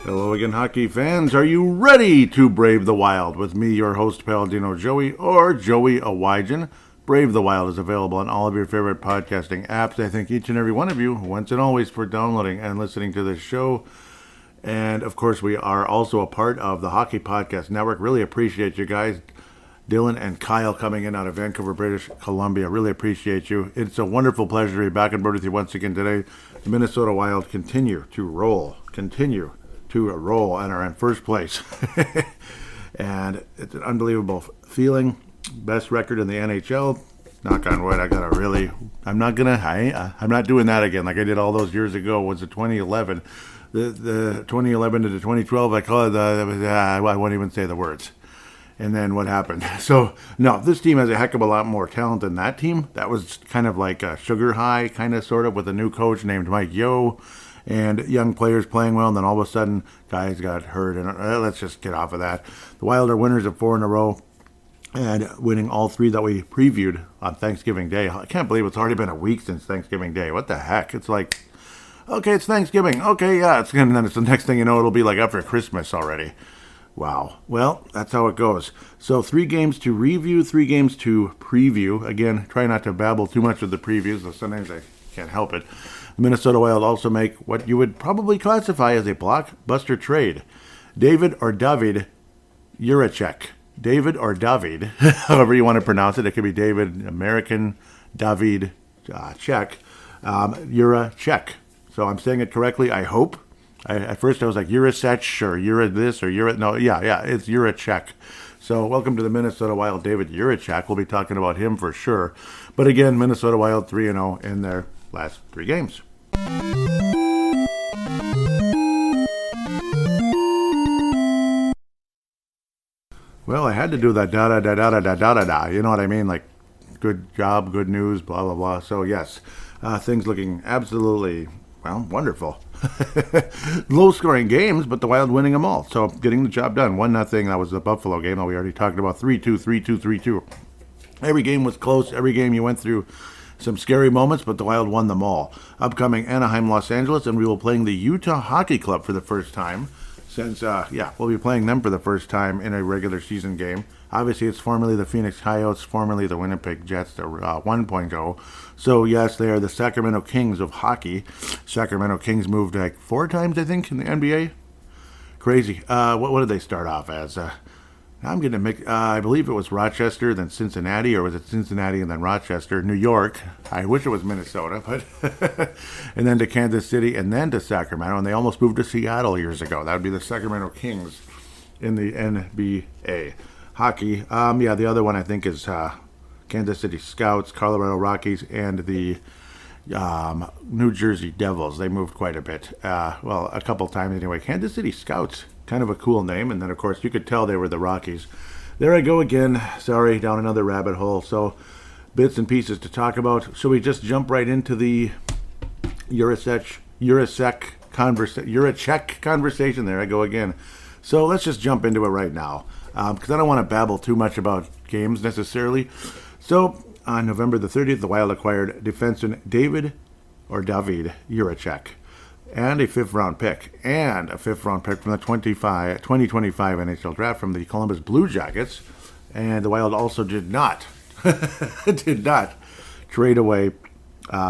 Hello again, hockey fans. Are you ready to brave the wild? With me, your host, Paladino Joey, or Joey Awijan. Brave the Wild is available on all of your favorite podcasting apps. I thank each and every one of you, once and always, for downloading and listening to this show. And, of course, we are also a part of the Hockey Podcast Network. Really appreciate you guys. Dylan and Kyle coming in out of Vancouver, British Columbia. Really appreciate you. It's a wonderful pleasure to be back on board with you once again today. The Minnesota Wild continue to roll and are in first place. And it's an unbelievable feeling. Best record in the NHL. Knock on wood. I'm not doing that again like I did all those years ago. Was it 2011? The 2011 to the 2012, I call it, I won't even say the words. And then what happened? So, no, this team has a heck of a lot more talent than that team. That was kind of like a sugar high, kind of sort of, with a new coach named Mike Yeo. And young players playing well, and then all of a sudden, guys got hurt. And let's just get off of that. The Wild are winners of 4 in a row, and winning all 3 that we previewed on Thanksgiving Day. I can't believe it's already been a week since Thanksgiving Day. What the heck? It's like, okay, it's Thanksgiving. Okay, yeah, and then it's the next thing you know, it'll be like after Christmas already. Wow. Well, that's how it goes. So 3 games to review, 3 games to preview. Again, try not to babble too much of the previews, though sometimes I can't help it. The Minnesota Wild also make what you would probably classify as a blockbuster trade. David or David Jiricek. David or David, however you want to pronounce it. It could be David, American, David, Czech, Jiricek. So I'm saying it correctly, I hope. At first I was like, Jiricek, or Jura this, or Jura... No, yeah, it's Jiricek. So welcome to the Minnesota Wild, David Jiricek. We'll be talking about him for sure. But again, Minnesota Wild 3-0 in their last 3 games. Well, I had to do that da-da-da-da-da-da-da-da. You know what I mean? Like, good job, good news, blah, blah, blah. So, yes, things looking absolutely, well, wonderful. Low-scoring games, but the Wild winning them all. So, getting the job done. 1-0, that was the Buffalo game that we already talked about. 3-2, 3-2, 3-2. Every game was close. Every game you went through some scary moments, but the Wild won them all. Upcoming Anaheim, Los Angeles, and we will be playing the Utah Hockey Club for the first time. Since, we'll be playing them for the first time in a regular season game. Obviously, it's formerly the Phoenix Coyotes, formerly the Winnipeg Jets, the 1.0. So, yes, they are the Sacramento Kings of hockey. Sacramento Kings moved like 4 times, I think, in the NBA. Crazy. What did they start off as? I'm going to make, I believe it was Rochester, then Cincinnati, or was it Cincinnati and then Rochester, New York. I wish it was Minnesota, but, and then to Kansas City, and then to Sacramento, and they almost moved to Seattle years ago. That would be the Sacramento Kings in the NBA. Hockey, the other one I think is Kansas City Scouts, Colorado Rockies, and the New Jersey Devils. They moved quite a bit. A couple times anyway. Kansas City Scouts. Kind of a cool name, and then of course you could tell they were the Rockies. There I go again. Sorry, down another rabbit hole. So, bits and pieces to talk about. Should we just jump right into the Jiricek conversation? There I go again. So let's just jump into it right now, because I don't want to babble too much about games necessarily. So on November the 30th, the Wild acquired defenseman David Jiricek. And a 5th-round pick. From the 2025 NHL draft from the Columbus Blue Jackets. And the Wild also did not trade away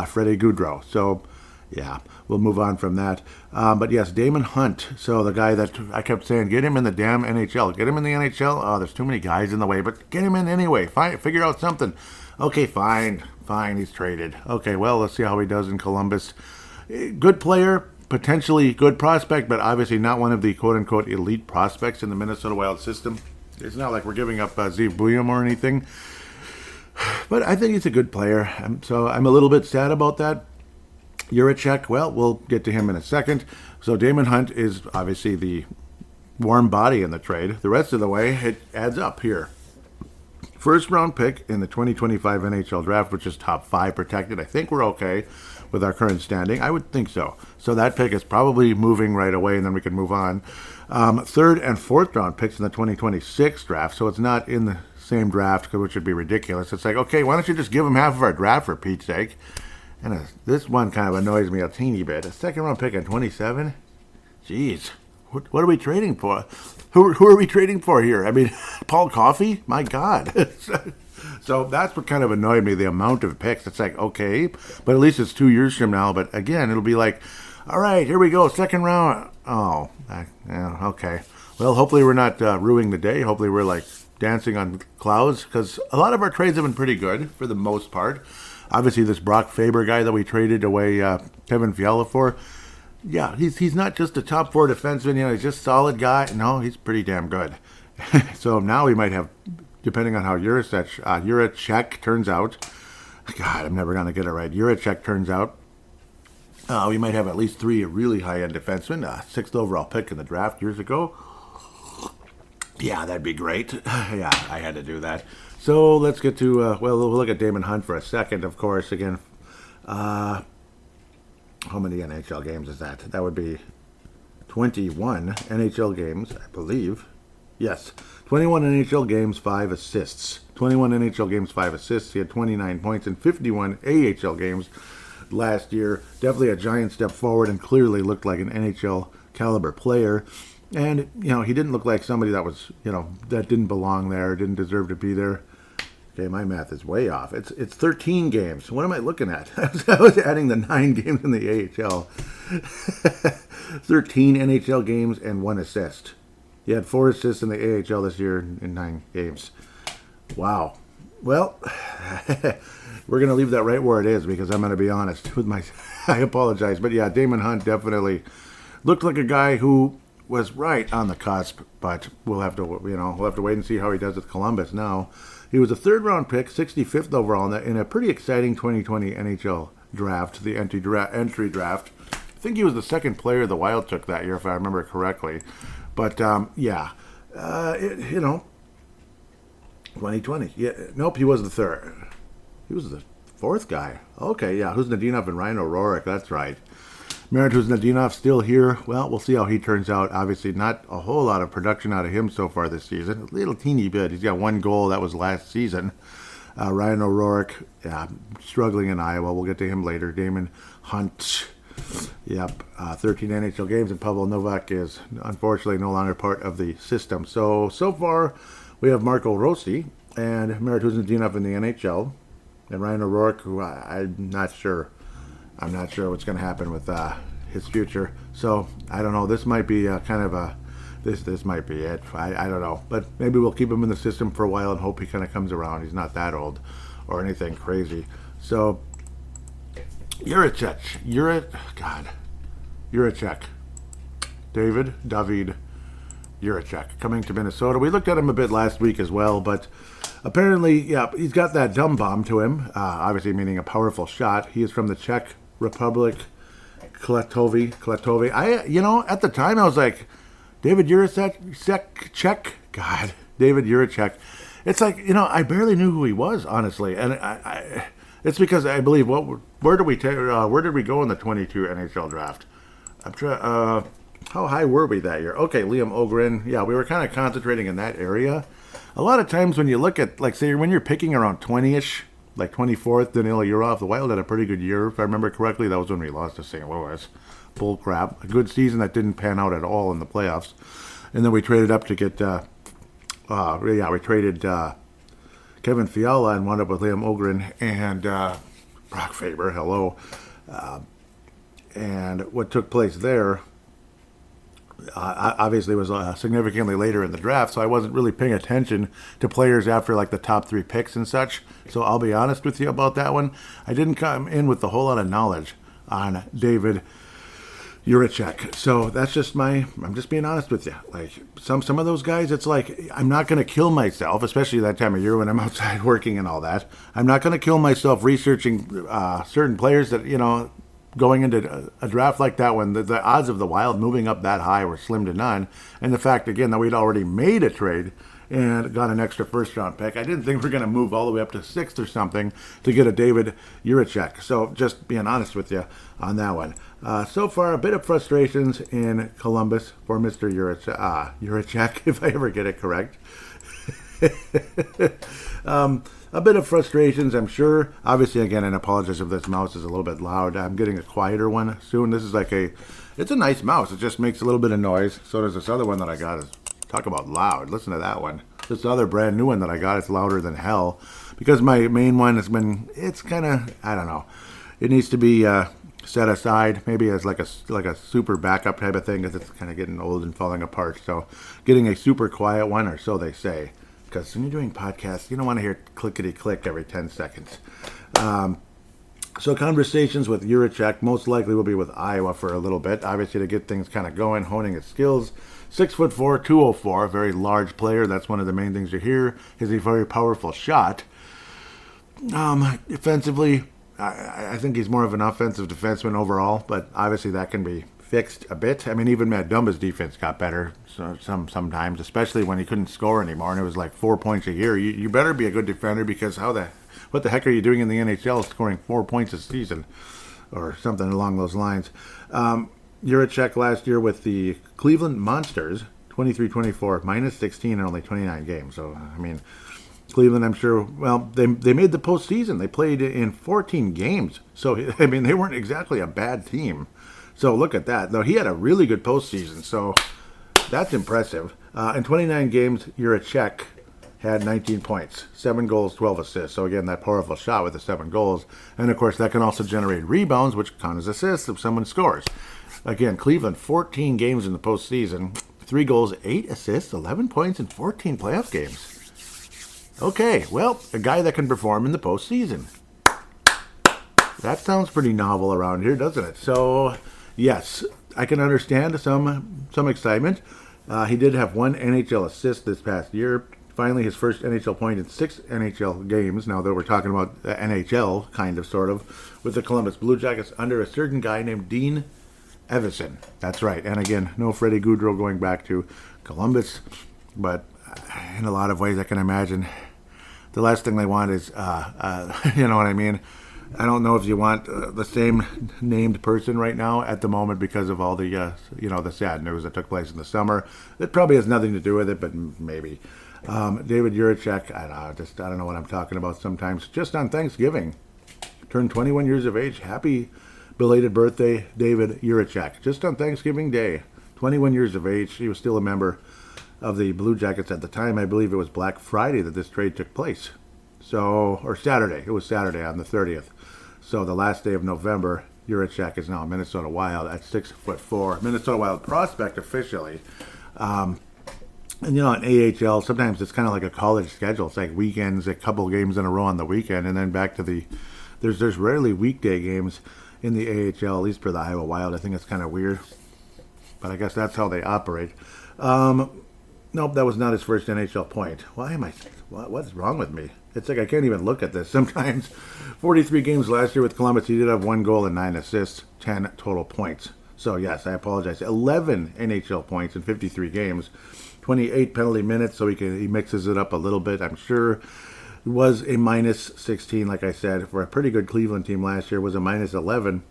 Freddie Gaudreau. So, yeah, we'll move on from that. But, yes, Daemon Hunt. So, the guy that I kept saying, get him in the damn NHL. Get him in the NHL. Oh, there's too many guys in the way. But get him in anyway. Figure out something. Okay, fine. He's traded. Okay, well, let's see how he does in Columbus. Good player, potentially good prospect, but obviously not one of the quote-unquote elite prospects in the Minnesota Wild system. It's not like we're giving up Zeev Buium or anything, but I think he's a good player. So I'm a little bit sad about that. Jiricek, well, we'll get to him in a second. So Daemon Hunt is obviously the warm body in the trade. The rest of the way, it adds up here. 1st-round pick in the 2025 NHL draft, which is top 5 protected. I think we're okay with our current standing. I would think so. So that pick is probably moving right away, and then we can move on. 3rd and 4th-round picks in the 2026 draft, so it's not in the same draft, which would be ridiculous. It's like, okay, why don't you just give them half of our draft, for Pete's sake? And this one kind of annoys me a teeny bit. A 2nd-round pick in 27? Jeez. what are we trading for? Who are we trading for here? I mean, Paul Coffey? My God. So that's what kind of annoyed me, the amount of picks. It's like, okay, but at least it's 2 years from now. But again, it'll be like, all right, here we go, second round. Oh, yeah, okay. Well, hopefully we're not ruining the day. Hopefully we're like dancing on clouds, because a lot of our trades have been pretty good for the most part. Obviously, this Brock Faber guy that we traded away Kevin Fiala for, yeah, he's not just a top four defenseman. You know, he's just a solid guy. No, he's pretty damn good. So now we might have, depending on how Jiricek turns out. God, I'm never going to get it right. Jiricek turns out. We might have at least 3 really high-end defensemen. 6th overall pick in the draft years ago. Yeah, that'd be great. Yeah, I had to do that. So let's get to, we'll look at Daemon Hunt for a second, of course. Again, how many NHL games is that? That would be 21 NHL games, I believe. Yes, 21 NHL games, 5 assists. 21 NHL games, 5 assists. He had 29 points in 51 AHL games last year. Definitely a giant step forward and clearly looked like an NHL caliber player. And, you know, he didn't look like somebody that was, you know, that didn't belong there, didn't deserve to be there. Okay, my math is way off. It's 13 games. What am I looking at? I was adding the 9 games in the AHL. 13 NHL games and 1 assist. He had 4 assists in the AHL this year in 9 games. Wow. Well, we're going to leave that right where it is, because I'm going to be honest with my... I apologize. But yeah, Daemon Hunt definitely looked like a guy who was right on the cusp, but we'll have to wait and see how he does with Columbus now. He was a 3rd-round pick, 65th overall in a pretty exciting 2020 NHL draft, the entry draft. I think he was the 2nd player the Wild took that year, if I remember correctly. But, yeah, 2020. Yeah, nope, he was the 3rd. He was the 4th guy. Okay, yeah, Huznadinov and Ryan O'Rourke, that's right. Merit Huznadinov still here. Well, we'll see how he turns out. Obviously, not a whole lot of production out of him so far this season. A little teeny bit. He's got 1 goal. That was last season. Ryan O'Rourke, struggling in Iowa. We'll get to him later. Daemon Hunt, 13 NHL games, and Pavel Novak is unfortunately no longer part of the system. So far, we have Marco Rossi and Merit Huznadinov in the NHL, and Ryan O'Rourke, who I'm not sure. I'm not sure what's going to happen with his future. So, I don't know. This might be this might be it. I don't know. But maybe we'll keep him in the system for a while and hope he kind of comes around. He's not that old or anything crazy. So, Jiricek. David Jiricek coming to Minnesota. We looked at him a bit last week as well, but apparently, yeah, he's got that dumb bomb to him, obviously meaning a powerful shot. He is from the Czech Republic, Klatovy. At the time I was like, David Jiricek, God, David Jiricek. It's like, I barely knew who he was, honestly, and it's because I believe where did we go in the 22 NHL draft? How high were we that year? Okay, Liam Ogren. Yeah, we were kind of concentrating in that area. A lot of times when you look at, like, say, when you're picking around 20-ish, like 24th, Danilo Urov, the Wild had a pretty good year. If I remember correctly, that was when we lost to St. Louis. Bull crap. A good season that didn't pan out at all in the playoffs. And then we traded up to get, we traded Kevin Fiala and wound up with Liam Ogren and Brock Faber, hello. And what took place there, obviously was significantly later in the draft, so I wasn't really paying attention to players after like the top 3 picks and such. So I'll be honest with you about that one. I didn't come in with a whole lot of knowledge on David Jiricek. So that's just I'm just being honest with you. Like some of those guys, it's like, I'm not going to kill myself, especially that time of year when I'm outside working and all that. I'm not going to kill myself researching certain players that, going into a draft like that when the odds of the Wild moving up that high were slim to none. And the fact, again, that we'd already made a trade and got an extra first-round pick. I didn't think we were going to move all the way up to 6th or something to get a David Jiricek. So just being honest with you on that one. So far, a bit of frustrations in Columbus for Mr. Jiricek, if I ever get it correct. a bit of frustrations, I'm sure. Obviously, again, and apologize if this mouse is a little bit loud. I'm getting a quieter one soon. This is it's a nice mouse. It just makes a little bit of noise. So does this other one that I got. Talk about loud. Listen to that one. This other brand new one that I got, it's louder than hell. Because my main one it's kind of, I don't know. It needs to be set aside, maybe as like a super backup type of thing, because it's kind of getting old and falling apart. So getting a super quiet one, or so they say. Because when you're doing podcasts, you don't want to hear clickety-click every 10 seconds. So conversations with Jiricek most likely will be with Iowa for a little bit, obviously to get things kind of going, honing his skills. 6'4", 204, a very large player. That's one of the main things you hear. Is a very powerful shot. Defensively, I think he's more of an offensive defenseman overall, but obviously that can be fixed a bit. I mean, even Matt Dumba's defense got better sometimes, especially when he couldn't score anymore, and it was like 4 points a year. You better be a good defender, because what the heck are you doing in the NHL scoring 4 points a season or something along those lines? Jiricek last year with the Cleveland Monsters, 23-24, minus 16 in only 29 games. So, I mean, Cleveland, I'm sure, well, they made the postseason. They played in 14 games. So, I mean, they weren't exactly a bad team. So, look at that. Though he had a really good postseason. So, that's impressive. In 29 games, Jiricek had 19 points, 7 goals, 12 assists. So, again, that powerful shot with the 7 goals. And, of course, that can also generate rebounds, which count as assists if someone scores. Again, Cleveland, 14 games in the postseason, 3 goals, 8 assists, 11 points in 14 playoff games. Okay, well, a guy that can perform in the postseason. That sounds pretty novel around here, doesn't it? So, yes, I can understand some excitement. He did have 1 NHL assist this past year. Finally, his first NHL point in 6 NHL games. Now that we're talking about the NHL, kind of, sort of, with the Columbus Blue Jackets under a certain guy named Dean Evason. That's right. And again, no Freddie Gaudreau going back to Columbus. But in a lot of ways, I can imagine the last thing they want is, you know what I mean? I don't know if you want the same named person right now at the moment because of all the, the sad news that took place in the summer. It probably has nothing to do with it, but maybe. David Jiricek, I don't know what I'm talking about sometimes. Just on Thanksgiving, turned 21 years of age. Happy belated birthday, David Jiricek. Just on Thanksgiving Day, 21 years of age. He was still a member of the Blue Jackets at the time. I believe it was Black Friday that this trade took place. So, or Saturday. It was Saturday on the 30th. So the last day of November, Jiricek is now a Minnesota Wild at 6'4". Minnesota Wild prospect officially. And in AHL, sometimes it's kind of like a college schedule. It's like weekends, a couple games in a row on the weekend, and then back to there's rarely weekday games in the AHL, at least for the Iowa Wild. I think it's kind of weird, but I guess that's how they operate. Nope, that was not his first NHL point. What's wrong with me? It's like I can't even look at this sometimes. 43 games last year with Columbus. He did have 1 goal and 9 assists, 10 total points. So, yes, I apologize. 11 NHL points in 53 games, 28 penalty minutes, so he mixes it up a little bit, I'm sure. It was a minus 16, like I said, for a pretty good Cleveland team last year. Was a minus 11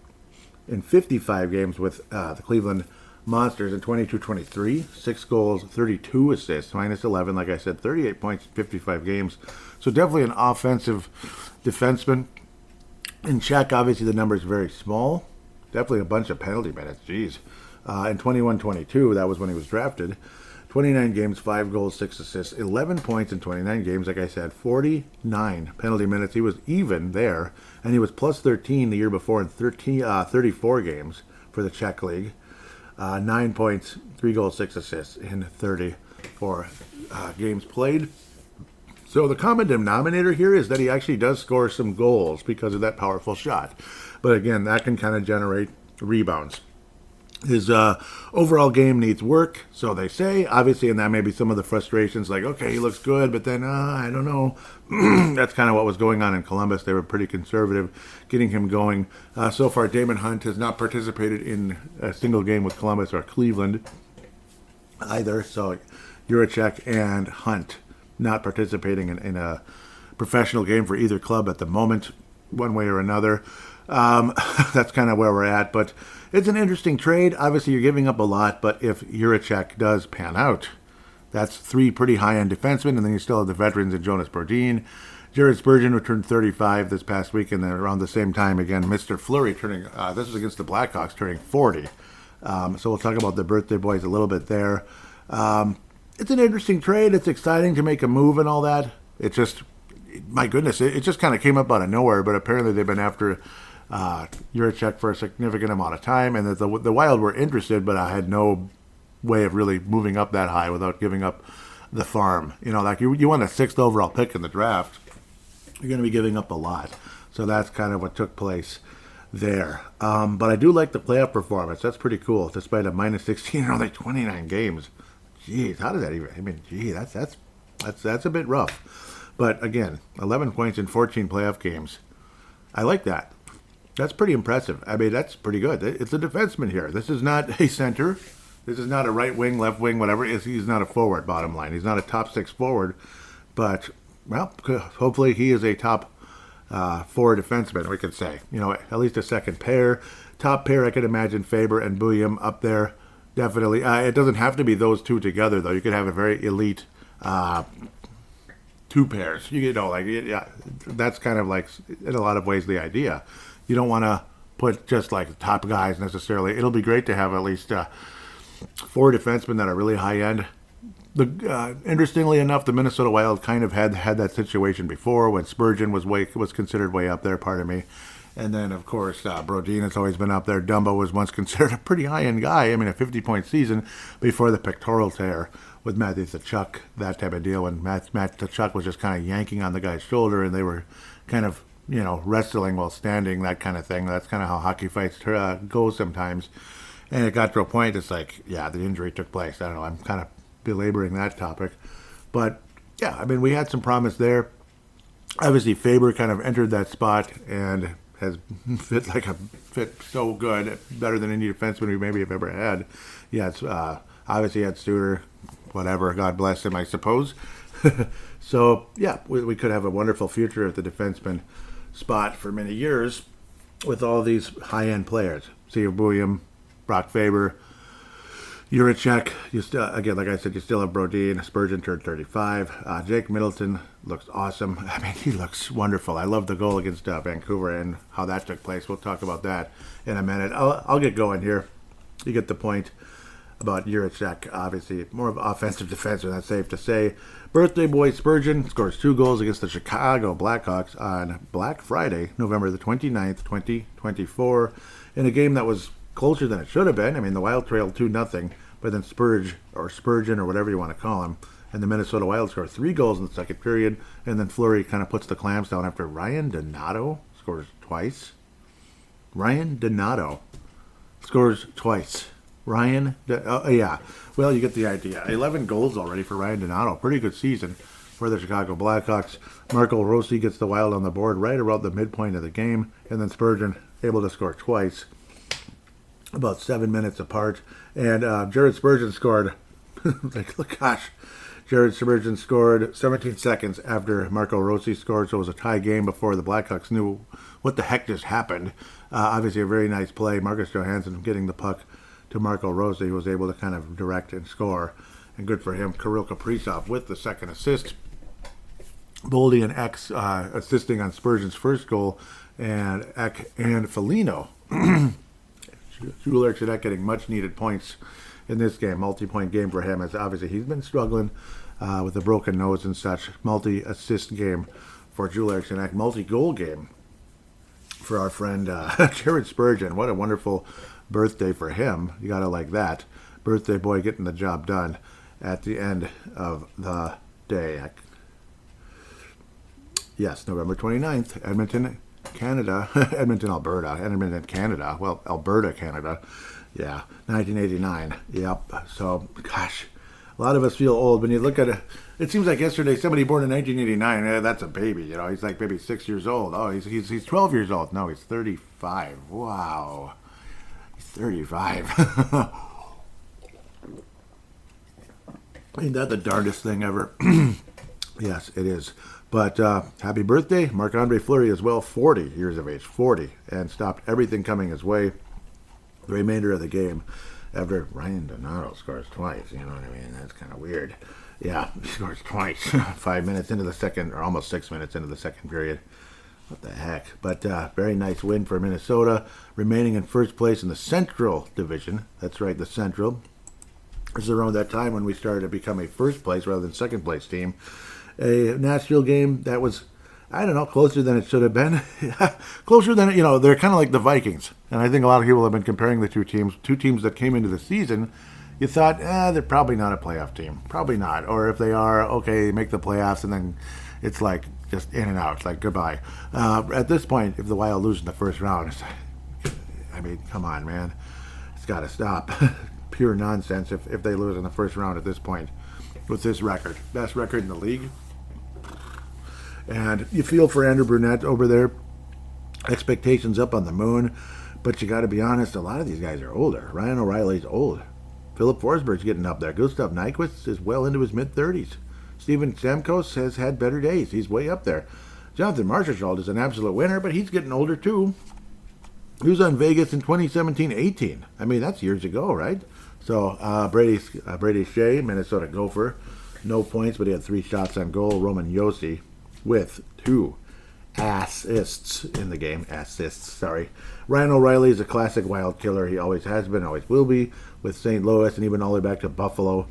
in 55 games with the Cleveland Monsters in 22-23. 6 goals, 32 assists, minus 11, like I said, 38 points in 55 games. So definitely an offensive defenseman. In Czech, obviously the number is very small. Definitely a bunch of penalty minutes, geez. In 21-22, that was when he was drafted. 29 games, 5 goals, 6 assists, 11 points in 29 games. Like I said, 49 penalty minutes. He was even there, and he was plus 13 the year before in 34 games for the Czech League. 9 points, 3 goals, 6 assists in 34 games played. So the common denominator here is that he actually does score some goals because of that powerful shot. But again, that can kind of generate rebounds. His overall game needs work, so they say. Obviously, and that may be some of the frustrations, like, okay, he looks good, but then, I don't know. That's kind of what was going on in Columbus. They were pretty conservative getting him going. So far, Daemon Hunt has not participated in a single game with Columbus or Cleveland either. So Jiricek and Hunt not participating in a professional game for either club at the moment, one way or another. That's kind of where we're at, but it's an interesting trade. Obviously, you're giving up a lot, but if Jiricek does pan out, that's 3 pretty high-end defensemen, and then you still have the veterans in Jonas Brodin, Jared Spurgeon, who turned 35 this past week, and then around the same time, again, Mr. Fleury turning, this is against the Blackhawks, turning 40. So we'll talk about the birthday boys a little bit there. It's an interesting trade. It's exciting to make a move and all that. It just, my goodness, it just kind of came up out of nowhere, but apparently they've been after Jiricek for a significant amount of time, and that the Wild were interested, but I had no way of really moving up that high without giving up the farm. You know, like you want a 6th overall pick in the draft, you're going to be giving up a lot. So that's kind of what took place there. But I do like the playoff performance. That's pretty cool, despite a minus 16 in only 29 games. Jeez, how does that even? I mean, gee, that's a bit rough. But again, 11 points in 14 playoff games. I like that. That's pretty impressive. I mean, that's pretty good. It's a defenseman here. This is not a center. This is not a right wing, left wing, whatever. He's not a forward, bottom line. He's not a top 6 forward. But, well, hopefully he is a top 4 defenseman, we could say. You know, at least a second pair. Top pair, I could imagine Faber and Bouillon up there. Definitely. It doesn't have to be those two together, though. You could have a very elite 2 pairs. You know, like, yeah, that's kind of like, in a lot of ways, the idea. You don't want to put just like top guys necessarily. It'll be great to have at least 4 defensemen that are really high end. Interestingly enough, the Minnesota Wild kind of had that situation before when Spurgeon was considered way up there. Pardon me. And then, of course, Brodin has alwa's been up there. Dumbo was once considered a pretty high-end guy. I mean, a 50-point season before the pectoral tear with Matthew Tkachuk, that type of deal. When Matt Tkachuk was just kind of yanking on the guy's shoulder, and they were kind of, you know, wrestling while standing, that kind of thing. That's kind of how hockey fights go sometimes. And it got to a point, it's like, yeah, the injury took place. I don't know, I'm kind of belaboring that topic. But, yeah, I mean, we had some promise there. Obviously, Faber kind of entered that spot and has fit so good, better than any defenseman we maybe have ever had. Yeah, it's obviously had Studer, whatever, God bless him, I suppose. So, yeah, we could have a wonderful future at the defenseman spot for many years with all these high-end players. Steve Bouillon, Brock Faber, Jiricek. You still, again, like I said, you still have Brodin. Spurgeon turned 35. Jake Middleton looks awesome. I mean, he looks wonderful. I love the goal against Vancouver and how that took place. We'll talk about that in a minute. I'll get going here. You get the point about Jiricek. Obviously, more of an offensive defenseman, that's safe to say. Birthday boy Spurgeon scores 2 goals against the Chicago Blackhawks on Black Friday, November the 29th, 2024, in a game that was closer than it should have been. I mean, the Wild trailed 2-0, but then Spurgeon or whatever you want to call him, and the Minnesota Wild score 3 goals in the second period, and then Fleury kind of puts the clamps down after Ryan Donato scores twice. Ryan Donato scores twice. Yeah. Well, you get the idea. 11 goals already for Ryan Donato. Pretty good season for the Chicago Blackhawks. Marco Rossi gets the Wild on the board right around the midpoint of the game, and then Spurgeon able to score twice, about 7 minutes apart. And Jared Spurgeon scored, Jared Spurgeon scored 17 seconds after Marco Rossi scored, so it was a tie game before the Blackhawks knew what the heck just happened. Obviously a very nice play. Marcus Johansson getting the puck to Marco Rossi, who was able to kind of direct and score, and good for him. Kirill Kaprizov with the second assist. Boldy and X assisting on Spurgeon's first goal, and Ek and Foligno. Jiricek getting much-needed points in this game. Multi-point game for him, as obviously he's been struggling with a broken nose and such. Multi-assist game for Jiricek. Multi-goal game for our friend Jared Spurgeon. What a wonderful birthday for him. You gotta like that. Birthday boy getting the job done at the end of the day. Yes, November 29th, Edmonton, Canada. Edmonton, Canada. Well, Alberta, Canada. Yeah, 1989. Yep. So, gosh, a lot of us feel old when you look at it. It seems like yesterday somebody born in 1989. That's a baby, you know. He's like maybe 6 years old. Oh, he's 12 years old. No, he's 35. Wow. 35. Ain't that the darndest thing ever? Yes, it is. But happy birthday, Marc-Andre Fleury as well, 40 years of age, 40, and stopped everything coming his way the remainder of the game. after Ryan Donato scores twice. You know what I mean? That's kind of weird. Yeah, he scores twice. 5 minutes into the second, or almost 6 minutes into the second period. What the heck? But very nice win for Minnesota, remaining in first place in the Central Division. That's right, the Central. This is around that time when we started to become a first place rather than second place team. A Nashville game that was, I don't know, closer than it should have been. Closer than, they're kind of like the Vikings. And I think a lot of people have been comparing the two teams that came into the season. You thought, they're probably not a playoff team. Probably not. Or if they are, okay, make the playoffs, and then it's like just in and out. It's like goodbye. At this point, if the Wild lose in the first round, it's like, I mean, come on, man. It's got to stop. Pure nonsense if they lose in the first round at this point with this record. Best record in the league. And you feel for Andrew Brunette over there. Expectations up on the moon. But you got to be honest, a lot of these guys are older. Ryan O'Reilly's old. Philip Forsberg's getting up there. Gustav Nyquist is well into his mid-30s. Steven Stamkos has had better days. He's way up there. Jonathan Marchessault is an absolute winner, but he's getting older too. He was on Vegas in 2017-18. I mean, that's years ago, right? So Brady Shea, Minnesota Gopher, no points, but he had 3 shots on goal. Roman Josi with 2 assists in the game. Ryan O'Reilly is a classic Wild killer. He always has been, always will be, with St. Louis and even all the way back to Buffalo.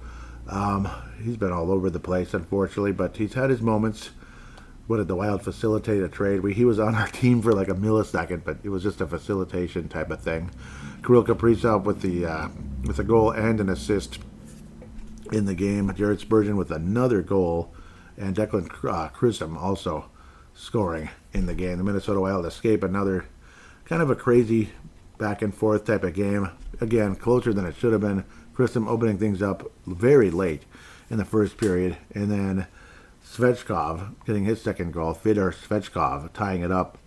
He's been all over the place, unfortunately, but he's had his moments. What did the Wild facilitate a trade? He was on our team for like a millisecond, but it was just a facilitation type of thing. Kirill Kaprizov with a goal and an assist in the game. Jared Spurgeon with another goal, and Declan Chisholm also scoring in the game. The Minnesota Wild escape another kind of a crazy back and forth type of game. Again, closer than it should have been. Chisholm opening things up very late in the first period, and then Svechkov getting his second goal. Fedor Svechkov tying it up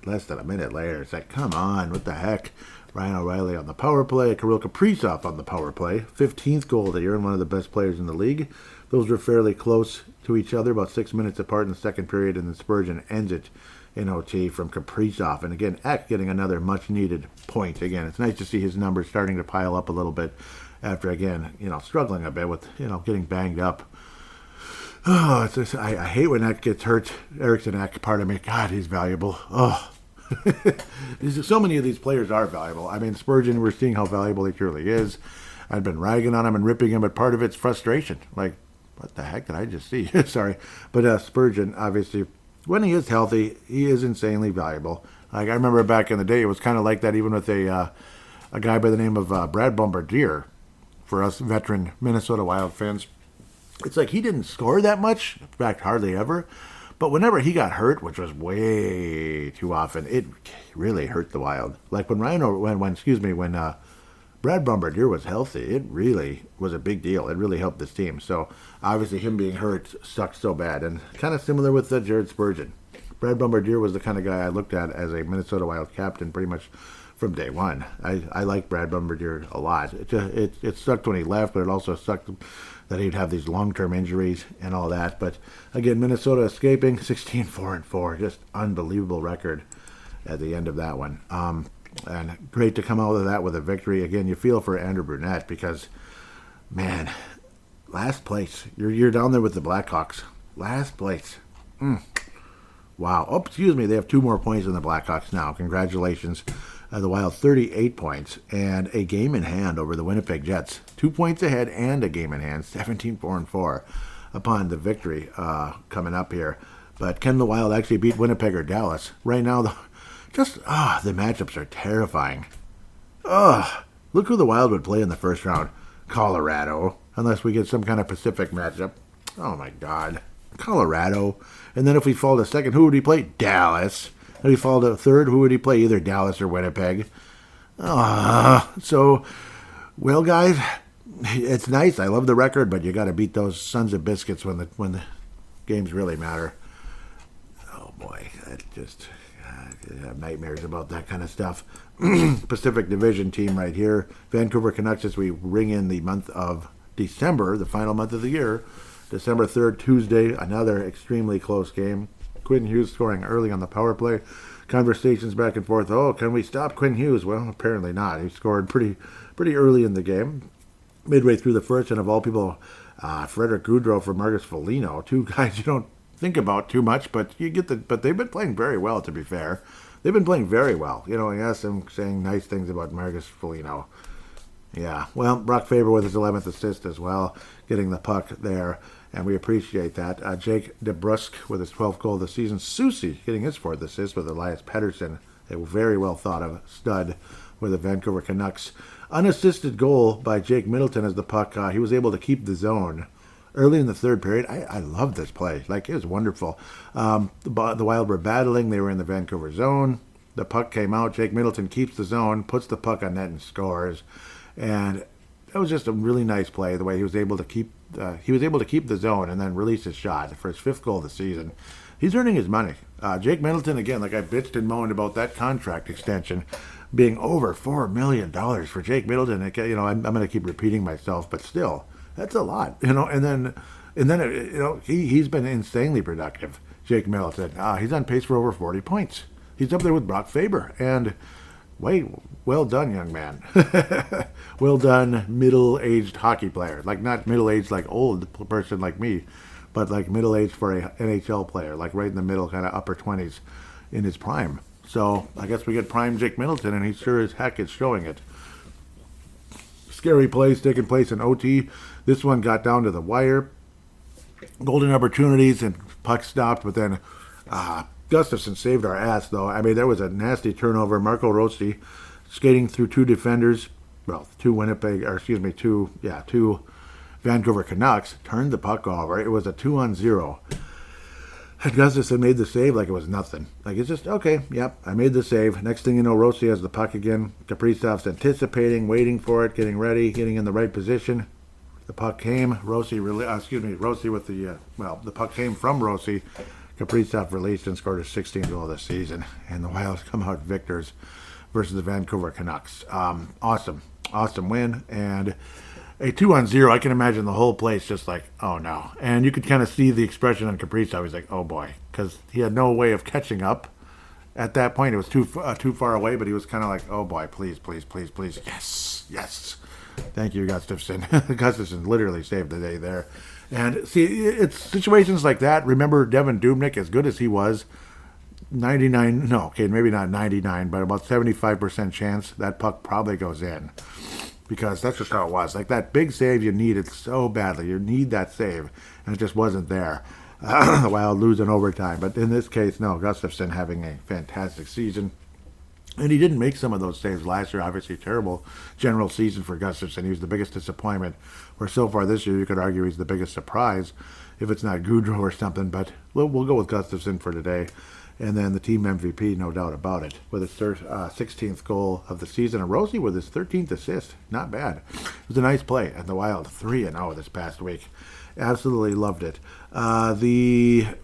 less than a minute later. It's like, come on, what the heck? Ryan O'Reilly on the power play. Kirill Kaprizov on the power play. 15th goal of the year and one of the best players in the league. Those were fairly close to each other, about 6 minutes apart in the second period, and then Spurgeon ends it in OT from Kaprizov. And again, Eck getting another much-needed point. Again, it's nice to see his numbers starting to pile up a little bit after, again, struggling a bit with, getting banged up. Oh, it's just, I hate when Eck gets hurt. Eriksson Eck, part of me, God, he's valuable. Oh. So many of these players are valuable. I mean, Spurgeon, we're seeing how valuable he truly is. I've been ragging on him and ripping him, but part of it's frustration. Like, what the heck did I just see? Sorry. But Spurgeon, obviously, when he is healthy, he is insanely valuable. Like, I remember back in the day, it was kind of like that even with a guy by the name of Brad Bombardier, for us veteran Minnesota Wild fans. It's like he didn't score that much, in fact, hardly ever. But whenever he got hurt, which was way too often, it really hurt the Wild. Like when Brad Bombardier was healthy, it really was a big deal. It really helped this team. So obviously him being hurt sucked so bad. And kind of similar with Jared Spurgeon. Brad Bombardier was the kind of guy I looked at as a Minnesota Wild captain pretty much from day one. I like Brad Bombardier a lot. It sucked when he left, but it also sucked that he'd have these long-term injuries and all that. But again, Minnesota escaping 16-4-4, just unbelievable record at the end of that one. And great to come out of that with a victory. Again, you feel for Andrew Brunette because, man, last place. You're down there with the Blackhawks. Last place. Wow. Oh, excuse me. They have 2 more points than the Blackhawks now. Congratulations. The Wild 38 points and a game in hand over the Winnipeg Jets. 2 points ahead and a game in hand. 17-4-4 upon the victory coming up here. But can the Wild actually beat Winnipeg or Dallas? Right now, the matchups are terrifying. Look who the Wild would play in the first round. Colorado. Unless we get some kind of Pacific matchup. Oh, my God. Colorado. And then if we fall to second, who would he play? Dallas. If he fall to third, who would he play? Either Dallas or Winnipeg. So, well, guys, it's nice. I love the record, but you got to beat those sons of biscuits when the games really matter. Oh boy, I have nightmares about that kind of stuff. Pacific Division team right here, Vancouver Canucks. As we ring in the month of December, the final month of the year, December 3rd, Tuesday, another extremely close game. Quinn Hughes scoring early on the power play. conversations back and forth. Oh, can we stop Quinn Hughes? Well, apparently not. He scored pretty early in the game, midway through the first, and of all people, Frederick Goudreau for Marcus Foligno. Two guys you don't think about too much, but but they've been playing very well, to be fair. They've been playing very well. Yes, I'm saying nice things about Marcus Foligno. Yeah, well, Brock Faber with his 11th assist as well, getting the puck there, and we appreciate that. Jake DeBrusk with his 12th goal of the season. Susie getting his 4th assist with Elias Pettersson, a very well thought of stud with the Vancouver Canucks. Unassisted goal by Jake Middleton as the puck. He was able to keep the zone early in the third period. I love this play. It was wonderful. The Wild were battling. They were in the Vancouver zone. The puck came out. Jake Middleton keeps the zone, puts the puck on net and scores. And that was just a really nice play, the way he was able to keep the zone and then release his shot for his 5th goal of the season. He's earning his money. Jake Middleton, again, like I bitched and moaned about that contract extension being over $4 million for Jake Middleton. I'm going to keep repeating myself, but still, that's a lot. And then he's been insanely productive. Jake Middleton, he's on pace for over 40 points. He's up there with Brock Faber, and well done, young man. Well done, middle-aged hockey player. Not middle-aged like old person like me, but middle-aged for a NHL player, right in the middle, kind of upper 20s in his prime. So I guess we get prime Jake Middleton, and he sure as heck is showing it. Scary plays taking place in OT. This one got down to the wire. Golden opportunities and puck stopped, but then Gustafsson saved our ass, though. There was a nasty turnover. Marco Rossi skating through 2 defenders, two Vancouver Canucks, turned the puck over. It was a 2-on-0. And Gustafsson made the save like it was nothing. It's just, okay, yep, I made the save. Next thing you know, Rossi has the puck again. Kaprizov's anticipating, waiting for it, getting ready, getting in the right position. The puck came. Rossi with the puck came from Rossi. Kaprizov released and scored his 16th goal of the season, and the Wild come out victors versus the Vancouver Canucks. Awesome win, and a 2-on-0. I can imagine the whole place just oh no, and you could kind of see the expression on Kaprizov. He's like, oh boy, because he had no way of catching up at that point. It was too far away, but he was kind of like, oh boy, please, yes. Thank you, Gustafsson. Gustafsson literally saved the day there. And see, it's situations like that. Remember Devin Dubnyk, as good as he was, maybe not 99, but about 75% chance that puck probably goes in. Because that's just how it was. That big save you needed so badly. You need that save, and it just wasn't there. The Wild lose in overtime. But in this case, no, Gustafsson having a fantastic season. And he didn't make some of those saves last year. Obviously, terrible general season for Gustafsson. He was the biggest disappointment. Where so far this year, you could argue he's the biggest surprise, if it's not Goudreau or something. But we'll go with Gustafsson for today. And then the team MVP, no doubt about it, with his 16th goal of the season. And Rosie with his 13th assist. Not bad. It was a nice play. And the Wild 3-0 this past week. Absolutely loved it. I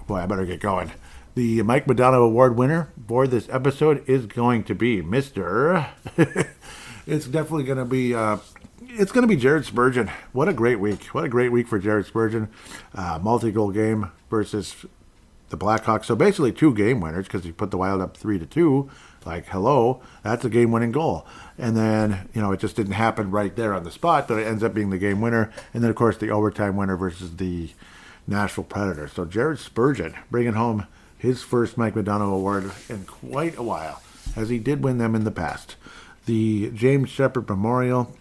better get going. The Mike Modano Award winner for this episode is going to be Mr. It's definitely going to be. It's going to be Jared Spurgeon. What a great week! What a great week for Jared Spurgeon. Multi-goal game versus the Blackhawks. So basically 2 game winners because he put the Wild up 3-2. Hello, that's a game-winning goal. And then it just didn't happen right there on the spot, but it ends up being the game winner. And then of course the overtime winner versus the Nashville Predators. So Jared Spurgeon bringing home his first Mike Modano Award in quite a while, as he did win them in the past. The James Shepherd Memorial,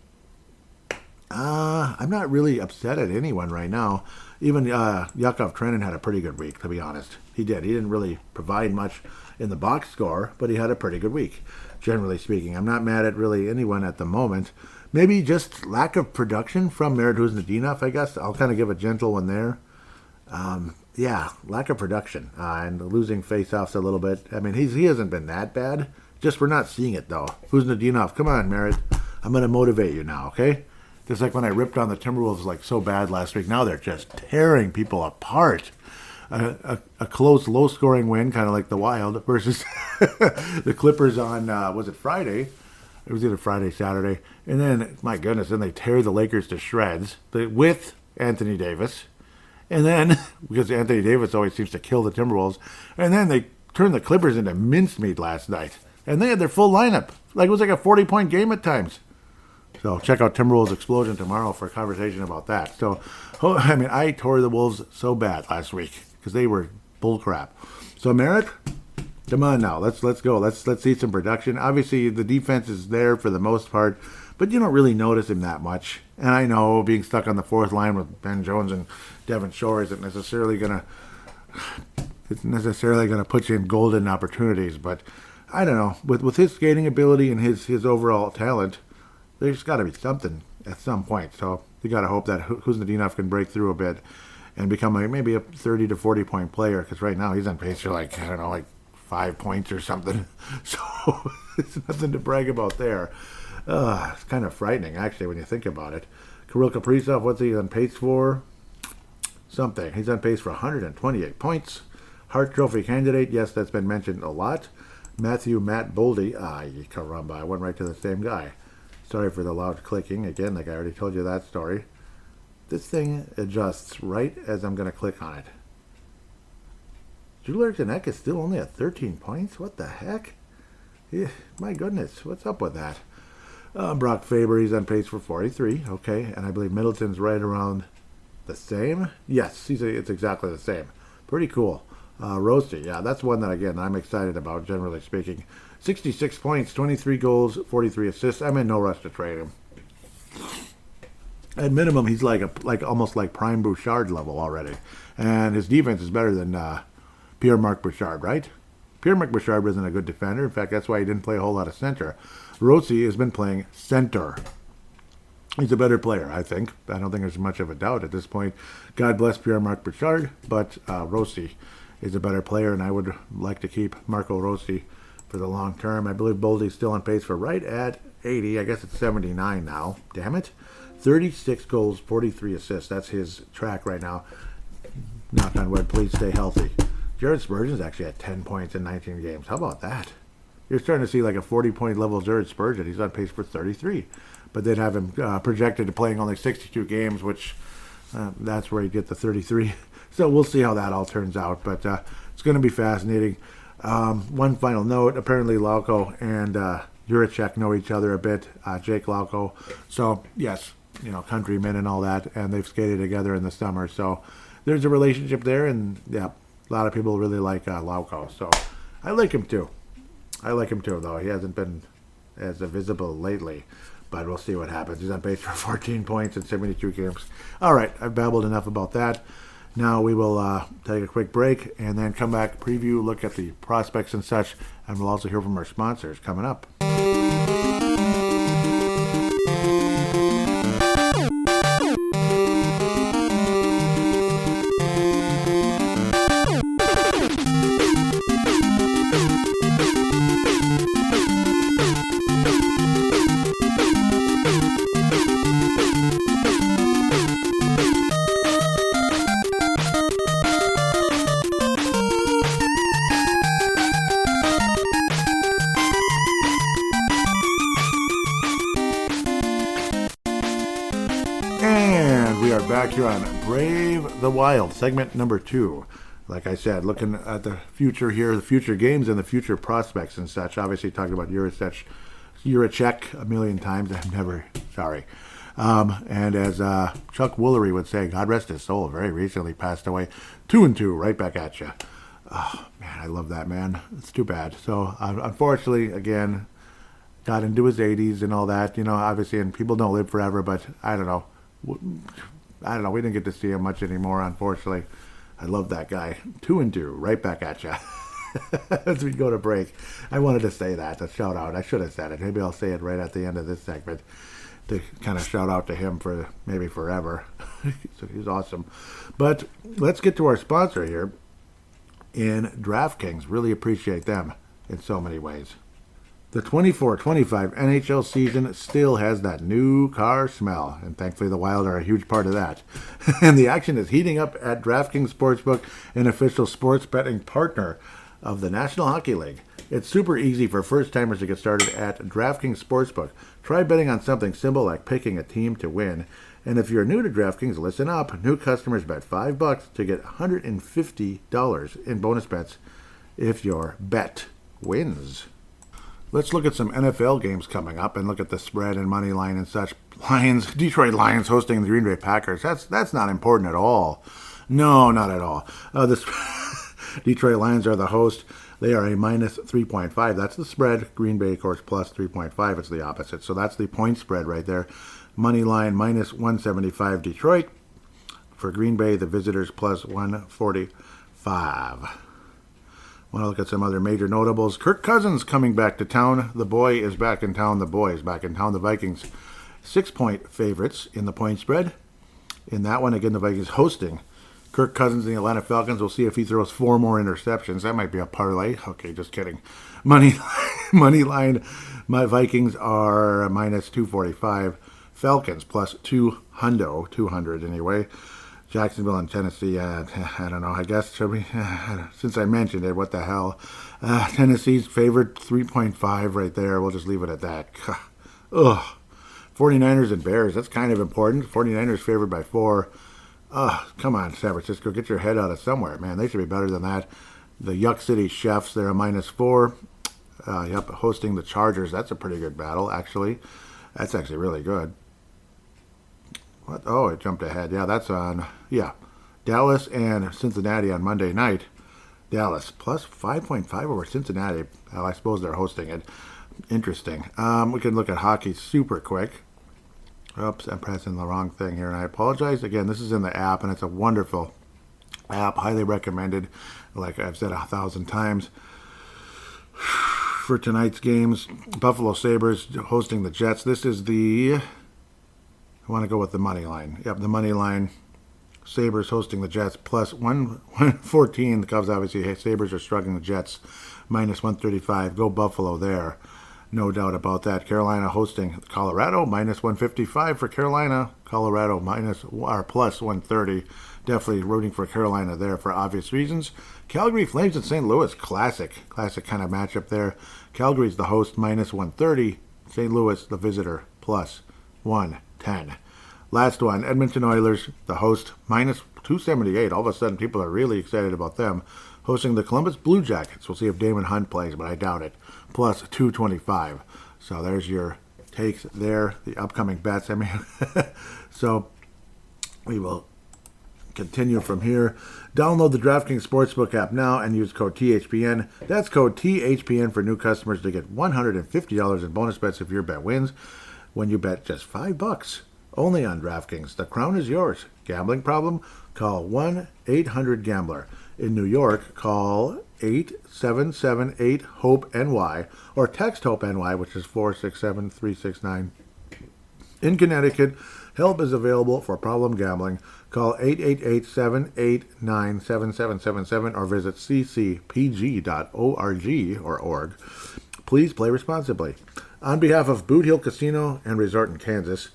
I'm not really upset at anyone right now. Even Yakov Trenin had a pretty good week, to be honest. He did. He didn't really provide much in the box score, but he had a pretty good week, generally speaking. I'm not mad at really anyone at the moment. Maybe just lack of production from Merit Huznadinov, I guess. I'll kind of give a gentle one there. Lack of production and losing face-offs a little bit. He hasn't been that bad. Just we're not seeing it, though. Huznadinov, come on, Merritt. I'm going to motivate you now, okay? Just like when I ripped on the Timberwolves so bad last week. Now they're just tearing people apart. A close, low-scoring win, kind of like the Wild, versus the Clippers on, was it Friday? It was either Friday, Saturday. And then, my goodness, then they tear the Lakers to shreds with Anthony Davis. And then, because Anthony Davis always seems to kill the Timberwolves, and then they turned the Clippers into mincemeat last night. And they had their full lineup. Like, it was like a 40-point game at times. So check out Timberwolves Explosion tomorrow for a conversation about that. So, I tore the Wolves so bad last week because they were bullcrap. So Merritt, come on now, let's go. Let's see some production. Obviously, the defense is there for the most part, but you don't really notice him that much. And I know being stuck on the fourth line with Ben Jones and Devin Shore isn't necessarily gonna put you in golden opportunities. But I don't know, with his skating ability and his overall talent, there's got to be something at some point. So you got to hope that Kuznetsov can break through a bit and become maybe a 30 to 40 point player, because right now he's on pace for like 5 points or something. So it's nothing to brag about there. It's kind of frightening, actually, when you think about it. Kirill Kaprizov, what's he on pace for? Something. He's on pace for 128 points. Hart Trophy candidate, yes, that's been mentioned a lot. Matt Boldy, caramba, I went right to the same guy. Sorry for the loud clicking. Again, like I already told you that story. This thing adjusts right as I'm going to click on it. Drew Larson-Eck is still only at 13 points? What the heck? Yeah, my goodness, what's up with that? Brock Faber, he's on pace for 43. Okay, and I believe Middleton's right around the same? Yes, it's exactly the same. Pretty cool. Roasty, yeah, that's one that, again, I'm excited about, generally speaking. 66 points, 23 goals, 43 assists. I'm in no rush to trade him. At minimum, he's almost like prime Bouchard level already. And his defense is better than Pierre-Marc Bouchard, right? Pierre-Marc Bouchard wasn't a good defender. In fact, that's why he didn't play a whole lot of center. Rossi has been playing center. He's a better player, I think. I don't think there's much of a doubt at this point. God bless Pierre-Marc Bouchard, but Rossi is a better player, and I would like to keep Marco Rossi for the long term. I believe Boldy's still on pace for right at 80. I guess it's 79 now. Damn it. 36 goals, 43 assists. That's his track right now. Knock on wood, please stay healthy. Jared Spurgeon's actually at 10 points in 19 games. How about that? You're starting to see like a 40-point level Jared Spurgeon. He's on pace for 33. But they'd have him projected to playing only 62 games, which that's where you get the 33. So we'll see how that all turns out. But it's going to be fascinating. One final note, apparently Lauko and Jiricek know each other a bit, Jake Lauko. So, yes, countrymen and all that, and they've skated together in the summer. So there's a relationship there, and, yeah, a lot of people really like Lauko. So I like him, too. Though. He hasn't been as visible lately, but we'll see what happens. He's on pace for 14 points in 72 games. All right, I've babbled enough about that. Now we will take a quick break and then come back, preview, look at the prospects and such, and we'll also hear from our sponsors coming up. Back here on Brave the Wild, segment number 2. Like I said, looking at the future here, the future games and the future prospects and such. Obviously talking about Jiricek a million times. I'm never sorry. And as Chuck Woolery would say, God rest his soul, very recently passed away. 2-2, right back at you. Oh, man, I love that man. It's too bad. So, unfortunately, again, got into his 80s and all that, obviously, and people don't live forever, but I don't know. We didn't get to see him much anymore, unfortunately. I love that guy. 2-2, right back at you. As we go to break. I wanted to say that, a shout out. I should have said it. Maybe I'll say it right at the end of this segment to kind of shout out to him for maybe forever. So he's awesome. But let's get to our sponsor here in DraftKings. Really appreciate them in so many ways. The 24-25 NHL season still has that new car smell, and thankfully the Wild are a huge part of that. And the action is heating up at DraftKings Sportsbook, an official sports betting partner of the National Hockey League. It's super easy for first-timers to get started at DraftKings Sportsbook. Try betting on something simple like picking a team to win. And if you're new to DraftKings, listen up. New customers bet $5 to get $150 in bonus bets if your bet wins. Let's look at some NFL games coming up and look at the spread and money line and such. Detroit Lions hosting the Green Bay Packers. That's not important at all. No, not at all. The Detroit Lions are the host. They are a minus 3.5. That's the spread. Green Bay, of course, plus 3.5. It's the opposite. So that's the point spread right there. Money line minus 175 Detroit. For Green Bay, the visitors plus 145. Want to look at some other major notables. Kirk Cousins coming back to town. The boy is back in town. The boy is back in town. The Vikings 6-point favorites in the point spread. In that one, again, the Vikings hosting Kirk Cousins and the Atlanta Falcons. We'll see if he throws 4 more interceptions. That might be a parlay. Okay, just kidding. Money line, my Vikings are minus 245. Falcons plus 200 anyway. Jacksonville and Tennessee, I don't know. I guess, should we? Since I mentioned it, what the hell? Tennessee's favored 3.5 right there. We'll just leave it at that. Ugh. 49ers and Bears, that's kind of important. 49ers favored by 4. Come on, San Francisco, get your head out of somewhere, man. They should be better than that. The Yuck City Chefs, they're a minus 4. Hosting the Chargers. That's a pretty good battle, actually. That's actually really good. What? Oh, it jumped ahead. Yeah, that's on, Dallas and Cincinnati on Monday night. Dallas plus 5.5 over Cincinnati. Well, I suppose they're hosting it. Interesting. We can look at hockey super quick. Oops, I'm pressing the wrong thing here, and I apologize. Again, this is in the app, and it's a wonderful app. Highly recommended, like I've said 1,000 times. For tonight's games, Buffalo Sabres hosting the Jets. This is I want to go with the money line. Yep, the money line. Sabres hosting the Jets plus 114. The Cubs, obviously, Sabres are struggling. The Jets minus 135. Go Buffalo there. No doubt about that. Carolina hosting Colorado, minus 155 for Carolina. Colorado plus 130. Definitely rooting for Carolina there for obvious reasons. Calgary Flames and St. Louis, classic kind of matchup there. Calgary's the host, minus 130. St. Louis, the visitor, plus 110. Last one, Edmonton Oilers, the host, minus 278. All of a sudden, people are really excited about them. Hosting the Columbus Blue Jackets. We'll see if Daemon Hunt plays, but I doubt it. Plus 225. So there's your takes there, the upcoming bets. So we will continue from here. Download the DraftKings Sportsbook app now and use code THPN. That's code THPN for new customers to get $150 in bonus bets if your bet wins when you bet just $5. Only on DraftKings. The crown is yours. Gambling problem? Call 1-800-GAMBLER. In New York, call 8778-HOPE-NY or text HOPE-NY, which is 467-369. In Connecticut, help is available for problem gambling. Call 888-789-7777 or visit ccpg.org or org. Please play responsibly. On behalf of Boot Hill Casino and Resort in Kansas,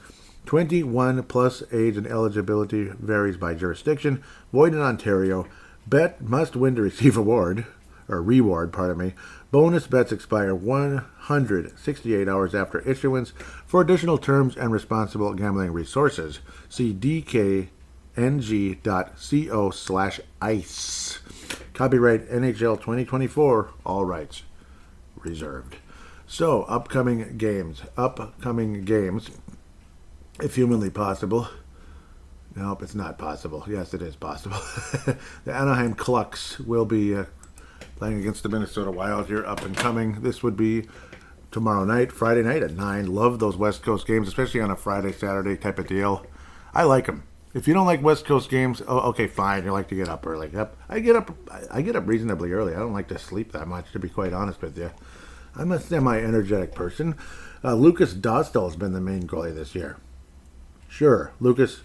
21 plus age and eligibility varies by jurisdiction. Void in Ontario. Bet must win to receive reward. Bonus bets expire 168 hours after issuance. For additional terms and responsible gambling resources, see dkng.co/ice. Copyright NHL 2024. All rights reserved. So, upcoming games. If humanly possible. Nope, it's not possible. Yes, it is possible. The Anaheim Clucks will be playing against the Minnesota Wild here, up and coming. This would be tomorrow night, Friday night at 9. Love those West Coast games, especially on a Friday, Saturday type of deal. I like them. If you don't like West Coast games, okay, fine. You like to get up early. Yep. I get up reasonably early. I don't like to sleep that much, to be quite honest with you. I'm a semi-energetic person. Lucas Dostal has been the main goalie this year. Sure, Lucas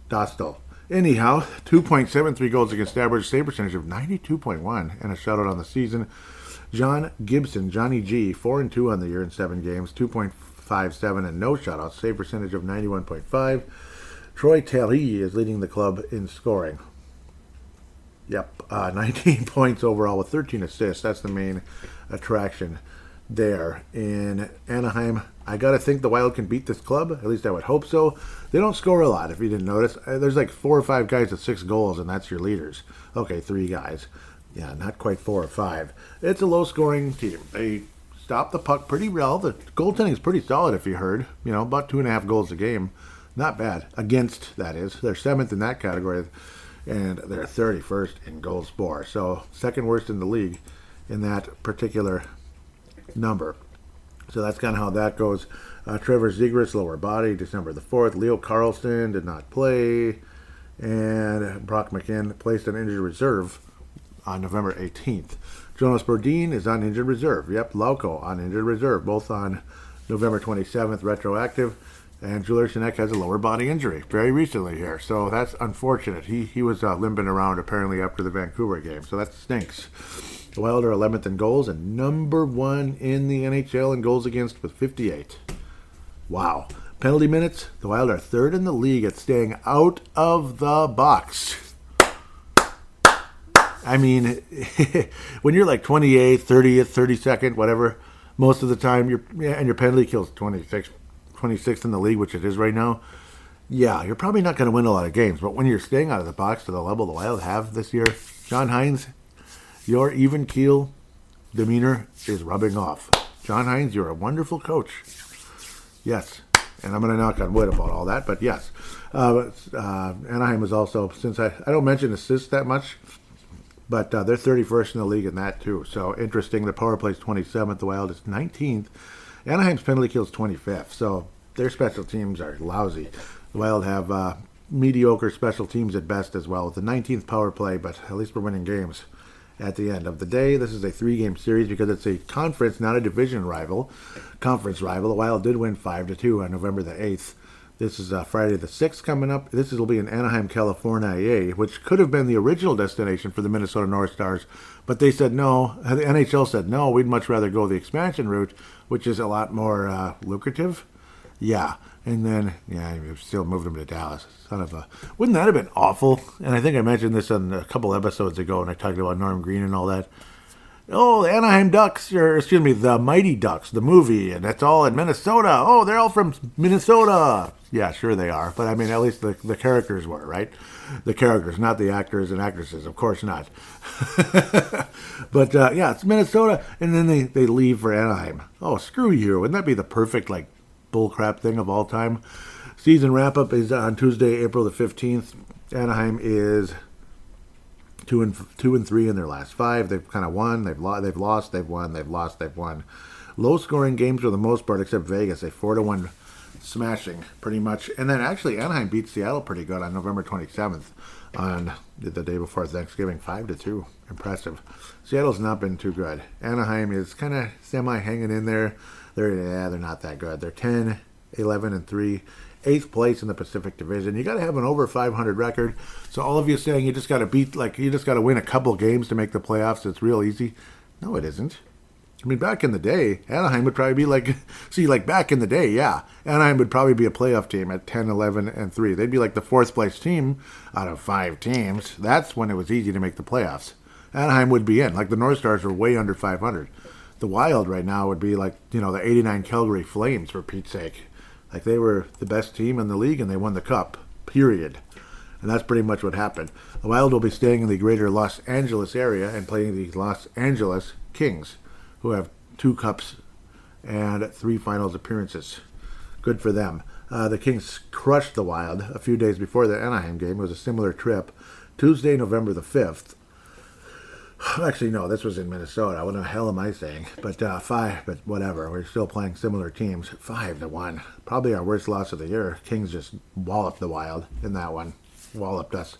Dostal. Anyhow, 2.73 goals against average, save percentage of 92.1, and a shutout on the season. John Gibson, Johnny G, 4-2 on the year in 7 games, 2.57 and no shutouts, save percentage of 91.5. Troy Terry is leading the club in scoring. 19 points overall with 13 assists. That's the main attraction there in Anaheim. I got to think the Wild can beat this club. At least I would hope so. They don't score a lot, if you didn't notice. There's like 4 or 5 guys with 6 goals, and that's your leaders. Okay, 3 guys. Yeah, not quite 4 or 5. It's a low-scoring team. They stop the puck pretty well. The goaltending is pretty solid, if you heard. About 2.5 goals a game. Not bad. Against, that is. They're 7th in that category, and they're 31st in goals for. So, second worst in the league in that particular number. So that's kind of how that goes. Trevor Zegras, lower body, December the 4th. Leo Carlson did not play. And Brock McKinn placed on injured reserve on November 18th. Jonas Brodin is on injured reserve. Yep, Lauko on injured reserve, both on November 27th, retroactive. And Julius Shinek has a lower body injury very recently here. So that's unfortunate. He was limping around apparently after the Vancouver game. So that stinks. The Wild are 11th in goals and number 1 in the NHL in goals against with 58. Wow. Penalty minutes, the Wild are 3rd in the league at staying out of the box. I mean, when you're like 28th, 30th, 32nd, whatever, most of the time, your penalty kill's 26th in the league, which it is right now, yeah, you're probably not going to win a lot of games. But when you're staying out of the box to the level the Wild have this year, John Hines, your even keel demeanor is rubbing off. John Hines, you're a wonderful coach. Yes. And I'm going to knock on wood about all that, but yes. Anaheim is also, since I don't mention assists that much, but they're 31st in the league in that too. So interesting. The power play is 27th. The Wild is 19th. Anaheim's penalty kill is 25th. So their special teams are lousy. The Wild have mediocre special teams at best as well with the 19th power play, but at least we're winning games. At the end of the day, this is a 3-game series because it's a conference, not a division rival. Conference rival. The Wild did win 5-2 on November the 8th. This is Friday the 6th coming up. This will be in Anaheim, California, which could have been the original destination for the Minnesota North Stars, but they said no. The NHL said no. We'd much rather go the expansion route, which is a lot more lucrative. Yeah. And then, we still moved him to Dallas. Wouldn't that have been awful? And I think I mentioned this on a couple episodes ago when I talked about Norm Green and all that. Oh, the Anaheim Ducks, the Mighty Ducks, the movie, and that's all in Minnesota. Oh, they're all from Minnesota. Yeah, sure they are. But I mean, at least the characters were, right? The characters, not the actors and actresses. Of course not. But it's Minnesota. And then they leave for Anaheim. Oh, screw you. Wouldn't that be the perfect, bullcrap thing of all time? Season wrap-up is on Tuesday, April the 15th. Anaheim is 2-3 in their last 5. They've kind of won. They've lost. They've won. They've lost. They've won. Low-scoring games for the most part, except Vegas. A 4-1 smashing, pretty much. And then actually Anaheim beat Seattle pretty good on November 27th on the day before Thanksgiving, 5-2. Impressive. Seattle's not been too good. Anaheim is kind of semi-hanging in there. They're not that good. They're 10, 11-3, 8th place in the Pacific Division. You got to have an over 500 record. So all of you saying you just got to win a couple games to make the playoffs. It's real easy. No, it isn't. I mean, back in the day, Anaheim would probably be back in the day, yeah. Anaheim would probably be a playoff team at 10, 11-3. They'd be like the 4th place team out of 5 teams. That's when it was easy to make the playoffs. Anaheim would be in. The North Stars were way under 500. The Wild right now would be the 89 Calgary Flames, for Pete's sake. They were the best team in the league and they won the cup, period. And that's pretty much what happened. The Wild will be staying in the greater Los Angeles area and playing the Los Angeles Kings, who have 2 cups and 3 finals appearances. Good for them. The Kings crushed the Wild a few days before the Anaheim game. It was a similar trip. Tuesday, November the 5th. Actually, no, this was in Minnesota. What the hell am I saying? But 5, but whatever. We're still playing similar teams. 5-1. Probably our worst loss of the year. Kings just walloped the Wild in that one. Walloped us.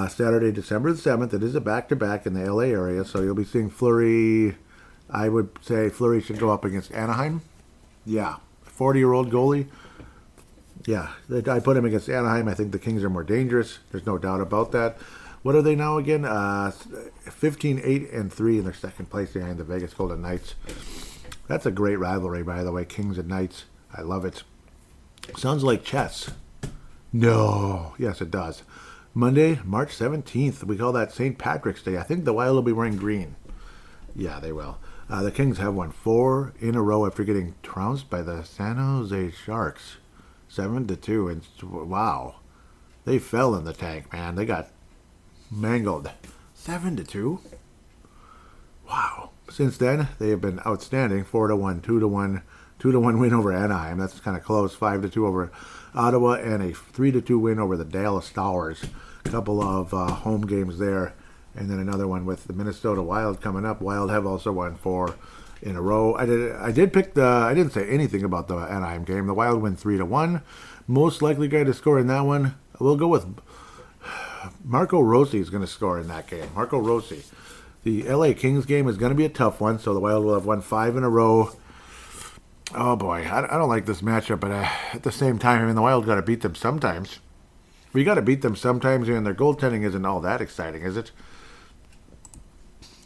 Saturday, December the 7th. It is a back-to-back in the LA area, so you'll be seeing Fleury. I would say Fleury should go up against Anaheim. Yeah. 40-year-old goalie. Yeah. I put him against Anaheim. I think the Kings are more dangerous. There's no doubt about that. What are they now again? 15-8-3 in their second place behind the Vegas Golden Knights. That's a great rivalry, by the way. Kings and Knights. I love it. Sounds like chess. No. Yes, it does. Monday, March 17th. We call that St. Patrick's Day. I think the Wild will be wearing green. Yeah, they will. The Kings have won 4 in a row after getting trounced by the San Jose Sharks. 7-2. And wow. They fell in the tank, man. They got mangled. 7-2? Wow. Since then, they have been outstanding. 4-1, 2-1, 2-1 win over Anaheim. That's kind of close. 5-2 over Ottawa, and a 3-2 win over the Dallas Stars. A couple of home games there, and then another one with the Minnesota Wild coming up. Wild have also won 4 in a row. I didn't say anything about the Anaheim game. The Wild win 3-1. Most likely guy to score in that one, we'll go with Marco Rossi is going to score in that game. Marco Rossi. The LA Kings game is going to be a tough one, so the Wild will have won 5 in a row. Oh boy, I don't like this matchup, but at the same time, I mean, the Wild got to beat them sometimes. We got to beat them sometimes, and their goaltending isn't all that exciting, is it?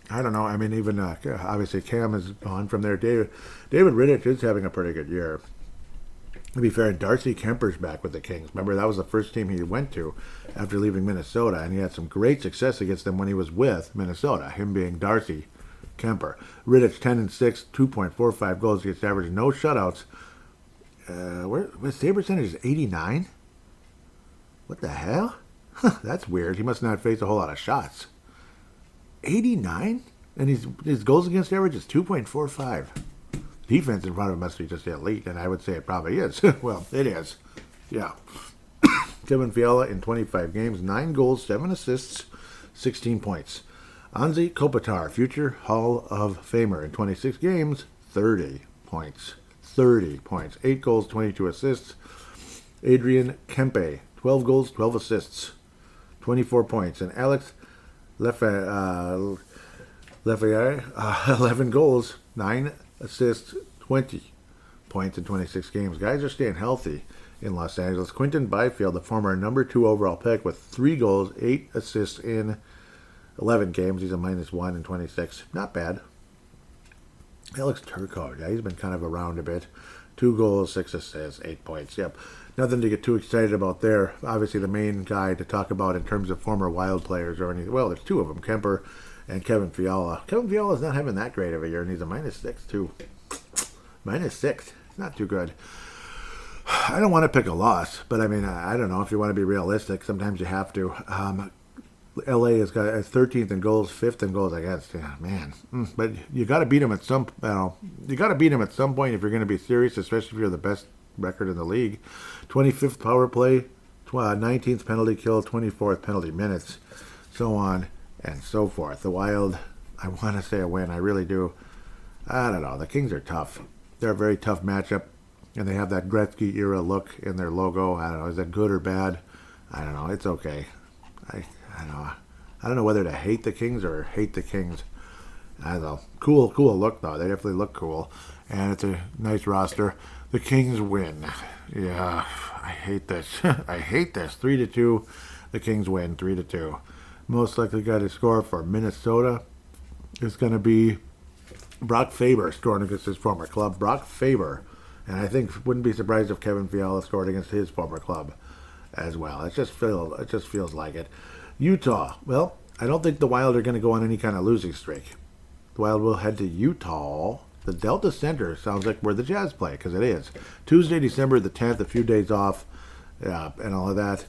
I don't know. I mean, even obviously Cam is gone from there. David Jiricek is having a pretty good year. To be fair, Darcy Kemper's back with the Kings. Remember, that was the first team he went to after leaving Minnesota, and he had some great success against them when he was with Minnesota, him being Darcy Kemper. Rittich, 10-6, 2.45 goals against average, no shutouts. His save percentage is 89? What the hell? That's weird. He must not face a whole lot of shots. 89? And his goals against average is 2.45. Defense in front of him must be just elite, and I would say it probably is. Well, it is. Yeah. Kevin Fiala in 25 games, 9 goals, 7 assists, 16 points. Anze Kopitar, future Hall of Famer, in 26 games, 30 points. 30 points. 8 goals, 22 assists. Adrian Kempe, 12 goals, 12 assists, 24 points. And Alex Lefebvre, 11 goals, 9 assists, 20 points in 26 games. Guys are staying healthy in Los Angeles. Quinton Byfield, the former number 2 overall pick, with 3 goals, 8 assists in 11 games. He's a -1 in 26. Not bad. Alex Turco, yeah, he's been kind of around a bit. 2 goals, 6 assists, 8 points. Yep. Nothing to get too excited about there. Obviously, the main guy to talk about in terms of former Wild players or anything, well, there's 2 of them, Kemper and Kevin Fiala. Kevin Fiala's not having that great of a year, and he's a -6, too. -6. Not too good. I don't want to pick a loss, but I mean, I don't know. If you want to be realistic, sometimes you have to. LA has got 13th in goals, 5th in goals against. Yeah, man. But you got to beat them at some. You got to beat them at some point if you're going to be serious, especially if you're the best record in the league. 25th power play, 19th penalty kill, 24th penalty minutes, so on and so forth. The Wild, I want to say a win. I really do. I don't know. The Kings are tough. They're a very tough matchup, and they have that Gretzky era look in their logo. I don't know. Is that good or bad? I don't know. It's okay. I don't know. I don't know whether to hate the Kings or hate the Kings. I don't know. Cool look, though. They definitely look cool. And it's a nice roster. The Kings win. Yeah, I hate this. I hate this. 3-2. The Kings win 3-2. Most likely guy to score for Minnesota is going to be Brock Faber, scoring against his former club. Brock Faber. And I think wouldn't be surprised if Kevin Fiala scored against his former club as well. It just feels like it. Utah. Well, I don't think the Wild are going to go on any kind of losing streak. The Wild will head to Utah. The Delta Center sounds like where the Jazz play, because it is. Tuesday, December the 10th, a few days off, and all of that.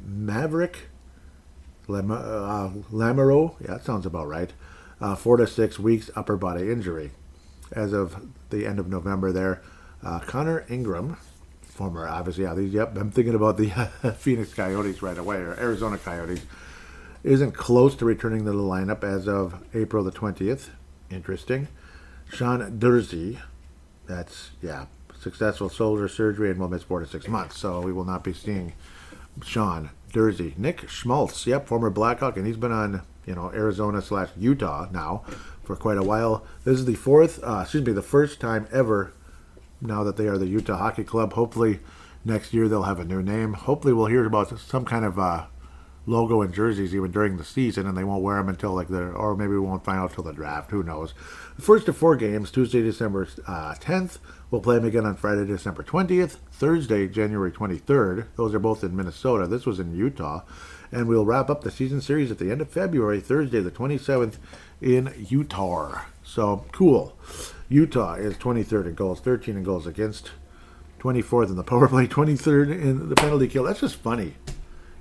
Maverick Lamoureux, yeah, that sounds about right. 4 to 6 weeks upper body injury as of the end of November there. Connor Ingram, former, obviously, I'm thinking about the Phoenix Coyotes right away, or Arizona Coyotes, isn't close to returning to the lineup as of April the 20th. Interesting. Sean Durzi, that's, successful shoulder surgery and will miss 4 to 6 months, so we will not be seeing Sean Durzi. Nick Schmaltz, former Blackhawk, and he's been on, Arizona/Utah now for quite a while. This is the first time ever now that they are the Utah Hockey Club. Hopefully next year they'll have a new name. Hopefully we'll hear about some kind of logo and jerseys even during the season, and they won't wear them until or maybe we won't find out till the draft. Who knows? The first of 4 games, Tuesday, December 10th. We'll play them again on Friday, December 20th. Thursday, January 23rd. Those are both in Minnesota. This was in Utah. And we'll wrap up the season series at the end of February, Thursday, the 27th, in Utah. So, cool. Utah is 23rd in goals, 13 in goals against, 24th in the power play, 23rd in the penalty kill. That's just funny.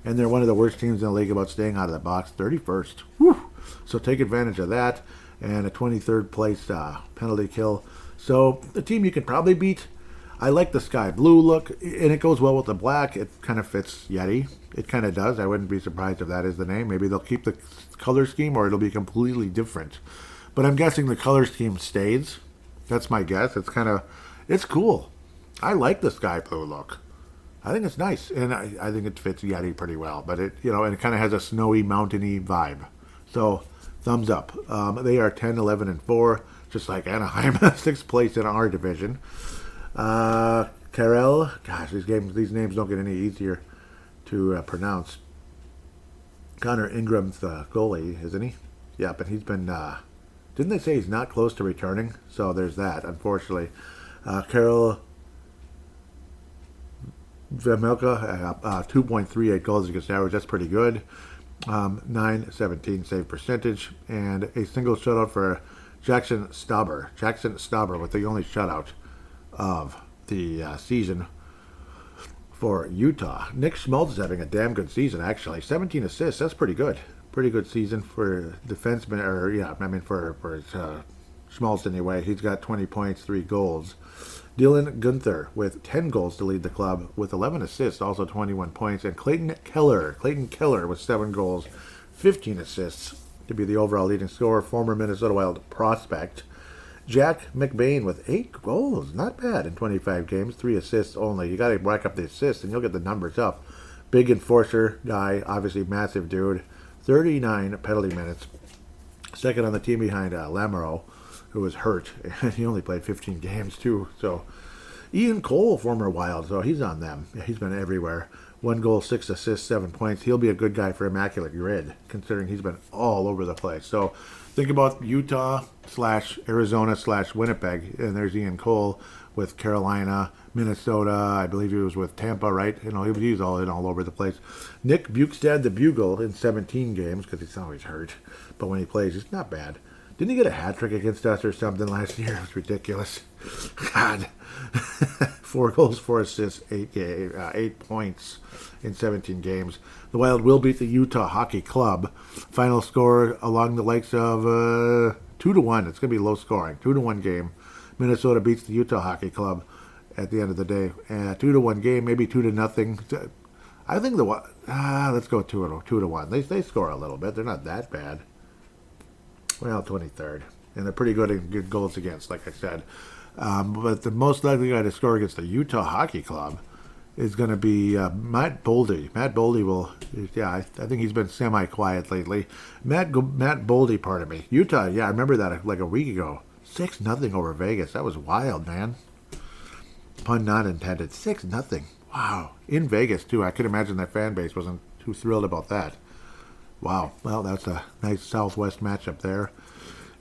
And they're one of the worst teams in the league about staying out of the box, 31st. Whew. So take advantage of that. and a 23rd place penalty kill. So the team you can probably beat. I like the sky blue look, and it goes well with the black. It kind of fits Yeti. It kind of does. I wouldn't be surprised if that is the name. Maybe they'll keep the color scheme, or it'll be completely different. But I'm guessing the color scheme stays. That's my guess. It's cool. I like the sky blue look. I think it's nice, and I think it fits Yeti pretty well. But and it kind of has a snowy, mountainy vibe. So thumbs up. They are 10, 11, and 4, just like Anaheim, 6th place in our division. Karel, gosh, these names don't get any easier to pronounce. Connor Ingram's the goalie, isn't he? Yeah, but he's been, didn't they say he's not close to returning? So there's that, unfortunately. Karel Vemelka, 2.38 goals against average, that's pretty good. 917 save percentage, and a single shutout for Jackson Stauber. Jackson Stauber with the only shutout of the season for Utah. Nick Schmaltz is having a damn good season, actually. 17 assists, that's pretty good. Pretty good season for defenseman, for Schmaltz anyway. He's got 20 points, 3 goals. Dylan Gunther with 10 goals to lead the club with 11 assists, also 21 points. And Clayton Keller with 7 goals, 15 assists to be the overall leading scorer, former Minnesota Wild prospect. Jack McBain with 8 goals, not bad in 25 games, 3 assists only. You got to rack up the assists and you'll get the numbers up. Big enforcer guy, obviously massive dude, 39 penalty minutes. Second on the team behind Lamoureux, who was hurt, and he only played 15 games too. So Ian Cole, former Wild, so he's on them. He's been everywhere. 1 goal, 6 assists, 7 points. He'll be a good guy for Immaculate Grid, considering he's been all over the place. So think about Utah / Arizona / Winnipeg, and there's Ian Cole with Carolina, Minnesota. I believe he was with Tampa, right? He's all over the place. Nick Bukestad, the Bugle, in 17 games, because he's always hurt. But when he plays, he's not bad. Didn't he get a hat trick against us or something last year? It was ridiculous. God. 4 goals, 4 assists, 8 points in 17 games. The Wild will beat the Utah Hockey Club. Final score along the likes of 2-1. It's going to be low scoring. 2-1 game. Minnesota beats the Utah Hockey Club at the end of the day. 2-1 game, maybe 2-0. I think let's go 2-1. They score a little bit. They're not that bad. Well, 23rd. And they're pretty good in good goals against, like I said. But the most likely guy to score against the Utah Hockey Club is going to be Matt Boldy. Matt Boldy I think he's been semi-quiet lately. Matt Boldy, pardon me. Utah, I remember that like a week ago. 6-0 over Vegas. That was wild, man. Pun not intended. 6-0. Wow. In Vegas, too. I could imagine that fan base wasn't too thrilled about that. Wow. Well, that's a nice Southwest matchup there.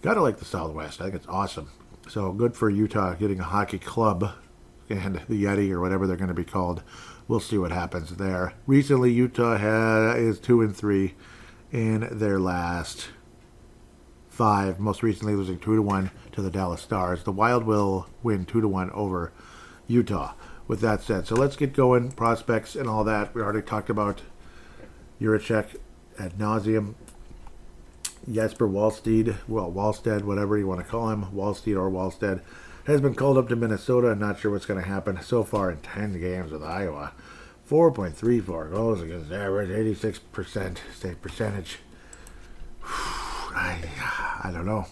Gotta like the Southwest. I think it's awesome. So good for Utah getting a hockey club and the Yeti or whatever they're going to be called. We'll see what happens there. Recently, Utah is 2-3 in their last 5. Most recently, losing 2-1 to the Dallas Stars. The Wild will win 2-1 over Utah. With that said, so let's get going. Prospects and all that. We already talked about Jiricek ad nauseum. Jesper Wallstedt, whatever you want to call him, Wallstedt or Wallstedt, has been called up to Minnesota. I'm not sure what's going to happen so far in 10 games with Iowa. 4.34 goals against average, 86% save percentage. I don't know.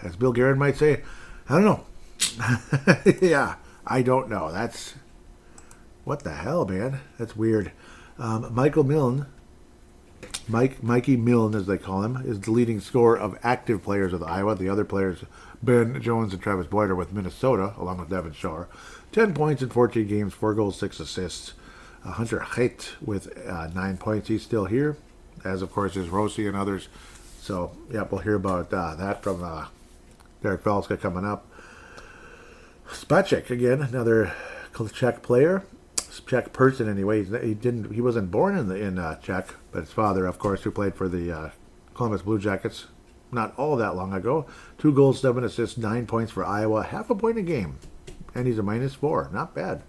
As Bill Guerin might say, I don't know. Yeah, I don't know. That's... What the hell, man? That's weird. Mikey Milne, as they call him, is the leading scorer of active players with Iowa. The other players, Ben Jones and Travis Boyd, are with Minnesota, along with Devin Shore. 10 points in 14 games, 4 goals, 6 assists. Hunter Haidt with 9 points. He's still here, as of course is Rossi and others. So, we'll hear about that from Derek Velska coming up. Spacek, again, another Czech player. Czech person anyway. He wasn't born in Czech, but his father, of course, who played for the Columbus Blue Jackets not all that long ago. 2 goals, 7 assists, 9 points for Iowa, half a point a game, and he's a -4. Not bad.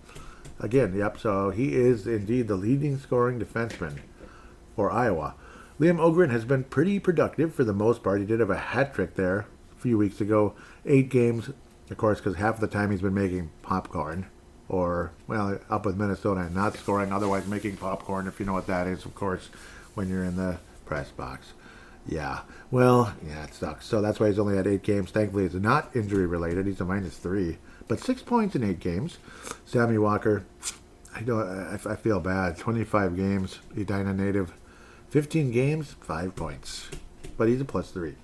Again, so he is indeed the leading scoring defenseman for Iowa. Liam Ogren has been pretty productive for the most part. He did have a hat trick there a few weeks ago. 8 games, of course, because half the time he's been making popcorn. Or, well, up with Minnesota and not scoring, otherwise making popcorn, if you know what that is, of course, when you're in the press box. Yeah, well, yeah, it sucks. So that's why he's only had 8 games. Thankfully, it's not injury-related. He's a -3. But 6 points in 8 games. Sammy Walker, I feel bad. 25 games, Edina native. 15 games, 5 points. But he's a +3.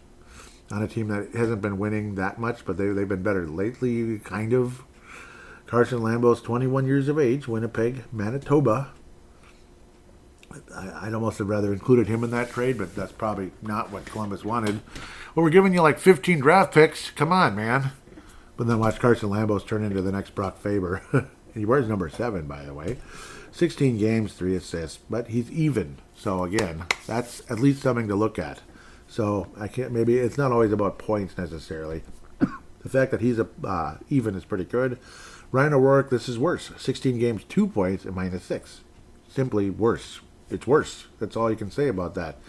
On a team that hasn't been winning that much, but they've been better lately, kind of. Carson Lambo's 21 years of age, Winnipeg, Manitoba. I'd almost have rather included him in that trade, but that's probably not what Columbus wanted. Well, we're giving you like 15 draft picks. Come on, man. But then watch Carson Lambo's turn into the next Brock Faber. He wears number 7, by the way. 16 games, 3 assists, but he's even. So again, that's at least something to look at. So maybe it's not always about points necessarily. The fact that he's even is pretty good. Ryan O'Rourke, this is worse. 16 games, 2 points, and -6. Simply worse. It's worse. That's all you can say about that.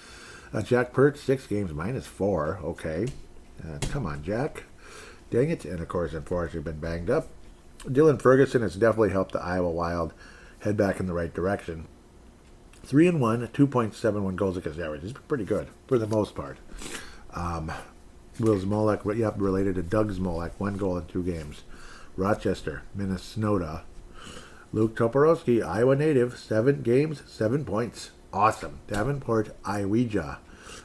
Jack Pert, 6 games, -4. Okay. Come on, Jack. Dang it. And, of course, unfortunately, been banged up. Dylan Ferguson has definitely helped the Iowa Wild head back in the right direction. 3-1, 2.71 goals against average. He's pretty good for the most part. Will Zmolek, related to Doug Zmolek, 1 goal in 2 games. Rochester, Minnesota. Luke Toporowski, Iowa native, 7 games, 7 points. Awesome. Davenport, Iowa.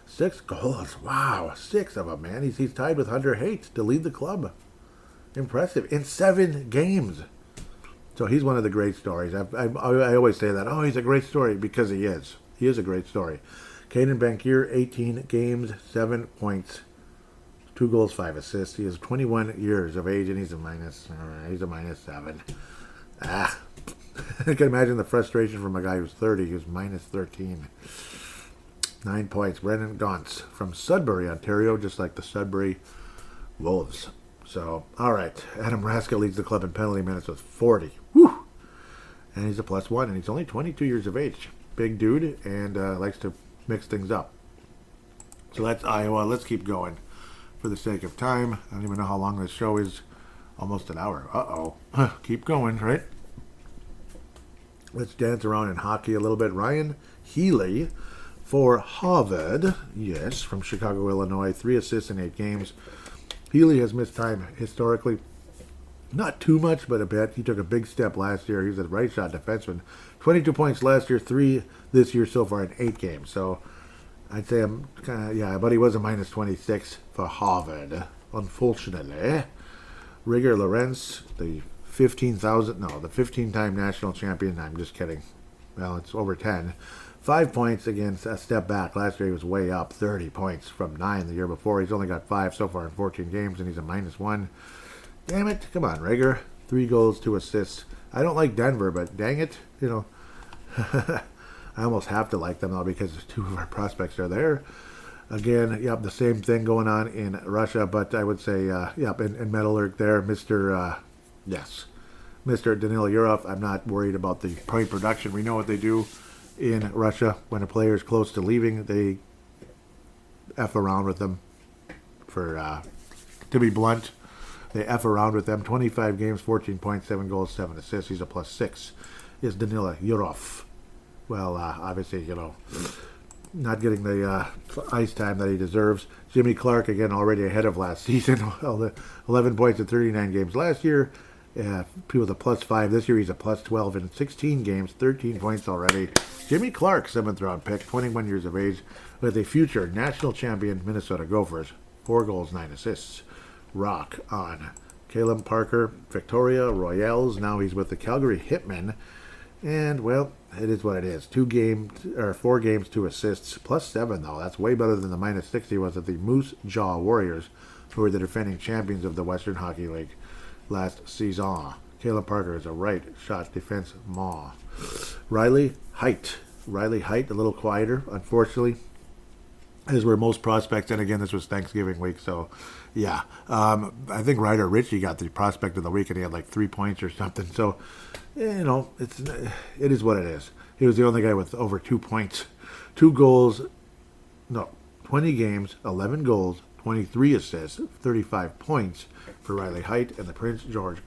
6 goals. Wow, 6 of them, man. He's tied with Hunter Hates to lead the club. Impressive. In 7 games. So he's one of the great stories. I always say that. Oh, he's a great story because he is. He is a great story. Caden Bankier, 18 games, 7 points. 2 goals, 5 assists. He is 21 years of age, and he's a -7. I can imagine the frustration from a guy who's 30. He was -13. 9 points. Brendan Gauntz from Sudbury, Ontario, just like the Sudbury Wolves. So, all right. Adam Raska leads the club in penalty minutes with 40. Whew! And he's a +1, and he's only 22 years of age. Big dude, and likes to mix things up. So that's Iowa. Let's keep going. For the sake of time, I don't even know how long this show is. Almost an hour. Uh-oh. Keep going, right? Let's dance around in hockey a little bit. Ryan Healy for Harvard. Yes, from Chicago, Illinois. 3 assists in 8 games. Healy has missed time historically. Not too much, but a bit. He took a big step last year. He's a right shot defenseman. 22 points last year, 3 this year so far in 8 games. So I'd say I'm kind of, but he was a -26 for Harvard, unfortunately. Rigger Lorenz, the 15-time national champion. I'm just kidding. Well, it's over 10. 5 points against a step back. Last year he was way up, 30 points from 9 the year before. He's only got 5 so far in 14 games, and he's a -1. Damn it. Come on, Rigger. 3 goals, 2 assists. I don't like Denver, but dang it, I almost have to like them, though, because 2 of our prospects are there. Again, the same thing going on in Russia, but I would say, in Metallurg there, Mr. Danil Yurov. I'm not worried about the point production. We know what they do in Russia. When a player is close to leaving, they F around with them. To be blunt, they F around with them. 25 games, 14 points, 7 goals, 7 assists. He's a +6. Is Danila Yurov. Well, obviously, not getting the ice time that he deserves. Jimmy Clark, again, already ahead of last season. 11 points in 39 games last year. He was a +5 this year. He's a +12 in 16 games, 13 points already. Jimmy Clark, 7th-round pick, 21 years of age, with a future national champion Minnesota Gophers. 4 goals, 9 assists. Rock on. Caleb Parker, Victoria Royals. Now he's with the Calgary Hitmen. And, well, it is what it is. 4 games, 2 assists, +7, though. That's way better than the -6 he was at the Moose Jaw Warriors, who were the defending champions of the Western Hockey League last season. Caleb Parker is a right shot defense maw. Riley Height, a little quieter, unfortunately, as were most prospects. And again, this was Thanksgiving week, so yeah. I think Ryder Ritchie got the prospect of the week, and he had like 3 points or something. So, it is what it is. He was the only guy with over 2 points, 2 goals, 20 games, 11 goals, 23 assists, 35 points for Riley Heidt and the Prince George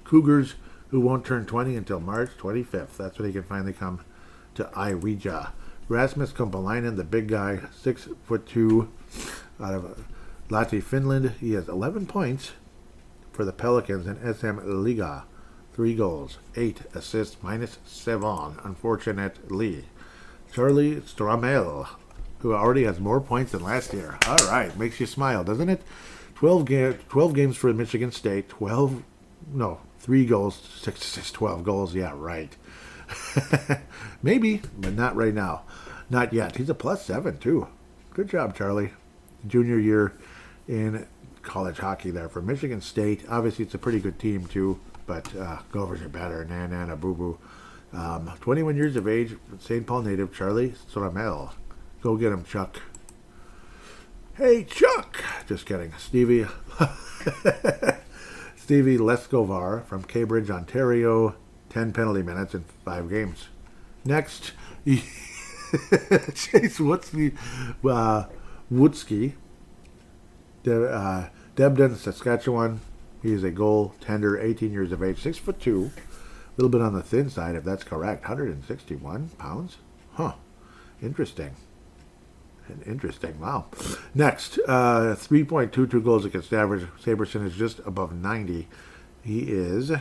Cougars, who won't turn 20 until March 25th. That's when he can finally come to Iwija. Rasmus Kompalainen, the big guy, 6'2", out of Lahti, Finland. He has 11 points for the Pelicans in SM Liga. 3 goals, 8 assists, -7, unfortunately. Charlie Stramel, who already has more points than last year. All right, makes you smile, doesn't it? 12 games for Michigan State. 3 goals, 6 assists, 12 goals. Yeah, right. Maybe, but not right now. Not yet. He's a +7, too. Good job, Charlie. Junior year in college hockey there for Michigan State. Obviously, it's a pretty good team, too, but Gophers are better. Na boo-boo. 21 years of age, St. Paul native, Charlie Stramel. Go get him, Chuck. Hey, Chuck! Just kidding. Stevie Leskovar from Cambridge, Ontario. 10 penalty minutes in 5 games. Next, Chase Woodsky, Debden, Saskatchewan. He is a goaltender, 18 years of age, 6'2", a little bit on the thin side, if that's correct. 161 pounds? Huh. Interesting. Wow. Next, 3.22 goals against average. Saberson is just above 90. He is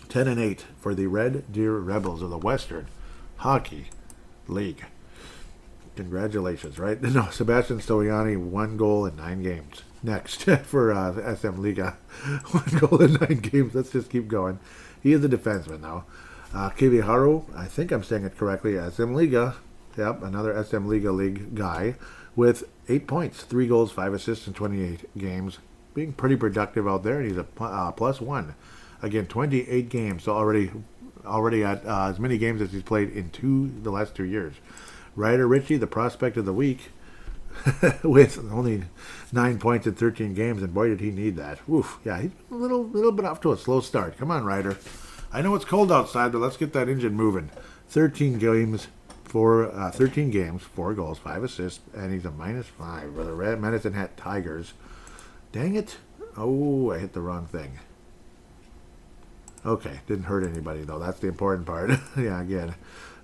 10-8 for the Red Deer Rebels of the Western Hockey League. Congratulations, right? No, Sebastian Stoiani, 1 goal in 9 games. Next, for SM Liga, 1 goal in 9 games. Let's just keep going. He is a defenseman now. Kiviharu, I think I'm saying it correctly, SM Liga. Yep, another SM Liga League guy with 8 points, 3 goals, 5 assists in 28 games. Being pretty productive out there, and he's a +1. Again, 28 games, so already at as many games as he's played in the last 2 years. Ryder Ritchie, the prospect of the week, with only 9 points in 13 games, and boy did he need that. Oof, yeah, he's a little bit off to a slow start. Come on, Ryder. I know it's cold outside, but let's get that engine moving. 13 games, 4 goals, 5 assists, and he's a -5 for the Red Medicine Hat Tigers. Dang it. Oh, I hit the wrong thing. Okay, didn't hurt anybody, though. That's the important part. Yeah, again.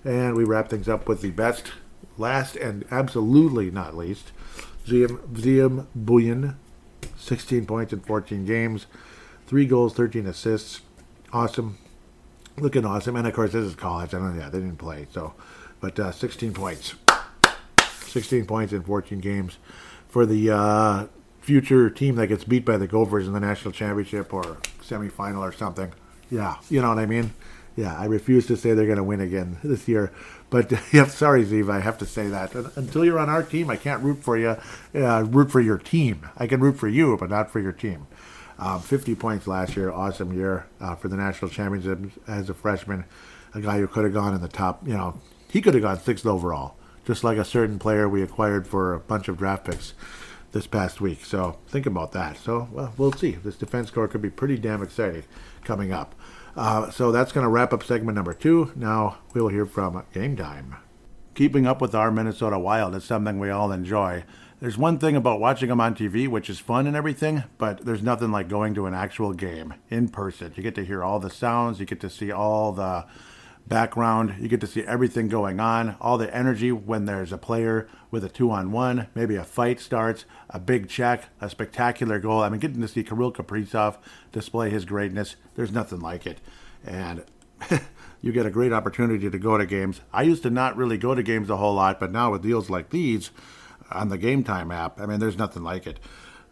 And we wrap things up with the best, last, and absolutely not least, Ziam Buyan, 16 points in 14 games, 3 goals, 13 assists. Awesome. Looking awesome. And, of course, this is college. They didn't play. So, but 16 points. 16 points in 14 games for the future team that gets beat by the Gophers in the national championship or semifinal or something. Yeah, you know what I mean? Yeah, I refuse to say they're going to win again this year. But, yeah, sorry, Zeev, I have to say that. Until you're on our team, I can't root for you, root for your team. I can root for you, but not for your team. 50 points last year, awesome year for the national championship as a freshman. A guy who could have gone in the top, he could have gone 6th overall, just like a certain player we acquired for a bunch of draft picks this past week. So think about that. So, well, we'll see. This defense core could be pretty damn exciting coming up. So that's going to wrap up segment number 2. Now we'll hear from Game Time. Keeping up with our Minnesota Wild is something we all enjoy. There's one thing about watching them on TV, which is fun and everything, but there's nothing like going to an actual game in person. You get to hear all the sounds, you get to see all the background, you get to see everything going on, all the energy when there's a player with a 2-on-1, maybe a fight starts, a big check, a spectacular goal. I mean, getting to see Kirill Kaprizov display his greatness, there's nothing like it. And you get a great opportunity to go to games. I used to not really go to games a whole lot, but now with deals like these on the Game Time app, I mean, there's nothing like it.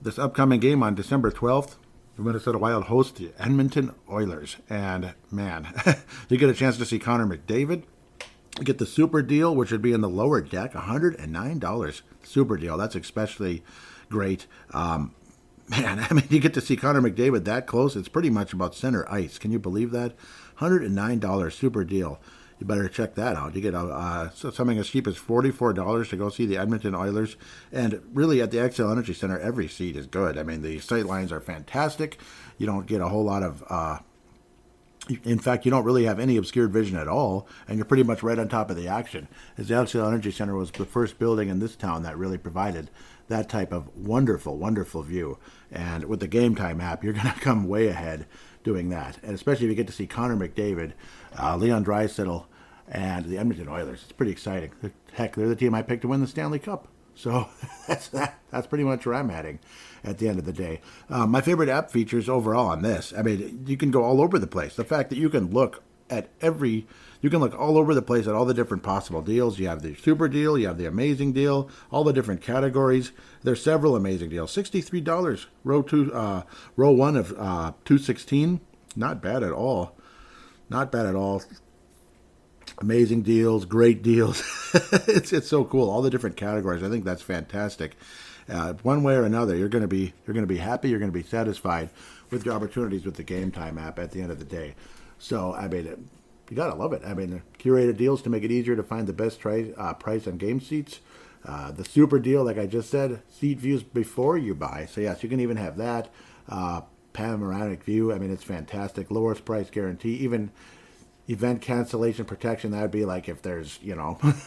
This upcoming game on December 12th, the Minnesota Wild host the Edmonton Oilers. And, man, you get a chance to see Connor McDavid. You get the super deal, which would be in the lower deck, $109 super deal. That's especially great. Man, I mean, you get to see Connor McDavid that close. It's pretty much about center ice. Can you believe that? $109 super deal. You better check that out. You get something as cheap as $44 to go see the Edmonton Oilers. And really, at the XL Energy Center, every seat is good. I mean, the sight lines are fantastic. You don't get a whole lot of In fact, you don't really have any obscured vision at all, and you're pretty much right on top of the action. As the Alexandria Energy Center was the first building in this town that really provided that type of wonderful, wonderful view. And with the Game Time app, you're going to come way ahead doing that. And especially if you get to see Connor McDavid, Leon Draisaitl, and the Edmonton Oilers. It's pretty exciting. Heck, they're the team I picked to win the Stanley Cup. So that's pretty much where I'm heading at the end of the day. My favorite app features overall on this. I mean, you can go all over the place. The fact that you can look all over the place at all the different possible deals. You have the super deal, you have the amazing deal, all the different categories. There's several amazing deals. $63, row one of 216. Not bad at all. Not bad at all. Amazing deals, great deals. It's so cool. All the different categories. I think that's fantastic. One way or another, you're going to be happy. You're going to be satisfied with your opportunities with the Game Time app at the end of the day. So I mean, you gotta love it. I mean, curated deals to make it easier to find the best price on game seats. The super deal, like I just said, seat views before you buy. So yes, you can even have that panoramic view. I mean, it's fantastic. Lowest price guarantee. Even event cancellation protection, that would be like if there's,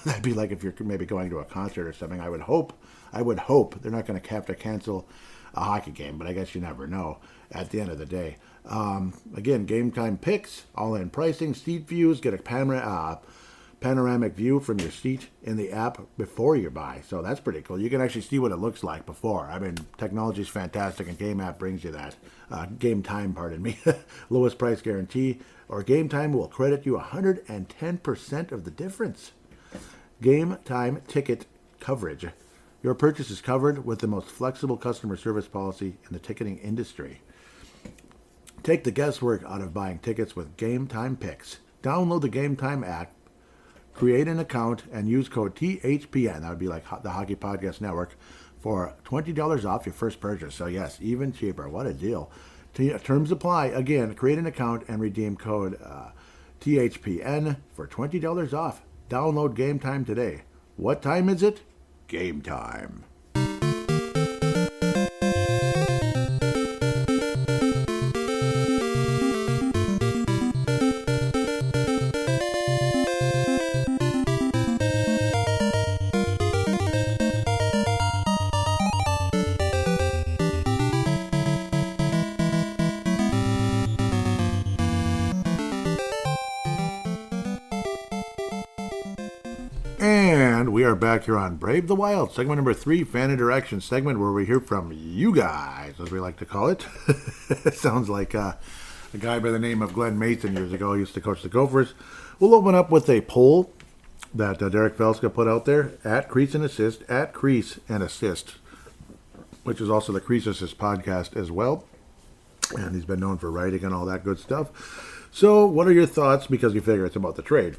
that'd be like if you're maybe going to a concert or something. I would hope they're not going to have to cancel a hockey game, but I guess you never know at the end of the day. Again, Game Time picks, all-in pricing, seat views, get a panoramic view from your seat in the app before you buy. So that's pretty cool. You can actually see what it looks like before. I mean, technology is fantastic, and Game App brings you that. Game Time, pardon me. Lowest price guarantee, or Game Time will credit you 110% of the difference. Game Time ticket coverage. Your purchase is covered with the most flexible customer service policy in the ticketing industry. Take the guesswork out of buying tickets with Game Time Picks. Download the Game Time app, create an account, and use code THPN. That would be like the Hockey Podcast Network for $20 off your first purchase. So yes, even cheaper. What a deal. Terms apply. Again, create an account and redeem code THPN for $20 off. Download Game Time today. What time is it? Game time. And we are back here on Brave the Wild, segment number 3, fan interaction segment, where we hear from you guys, as we like to call it. It sounds like a guy by the name of Glenn Mason years ago used to coach the Gophers. We'll open up with a poll that Derek Velska put out there, at Crease and Assist, which is also the Crease Assist podcast as well. And he's been known for writing and all that good stuff. So what are your thoughts? Because you figure it's about the trade.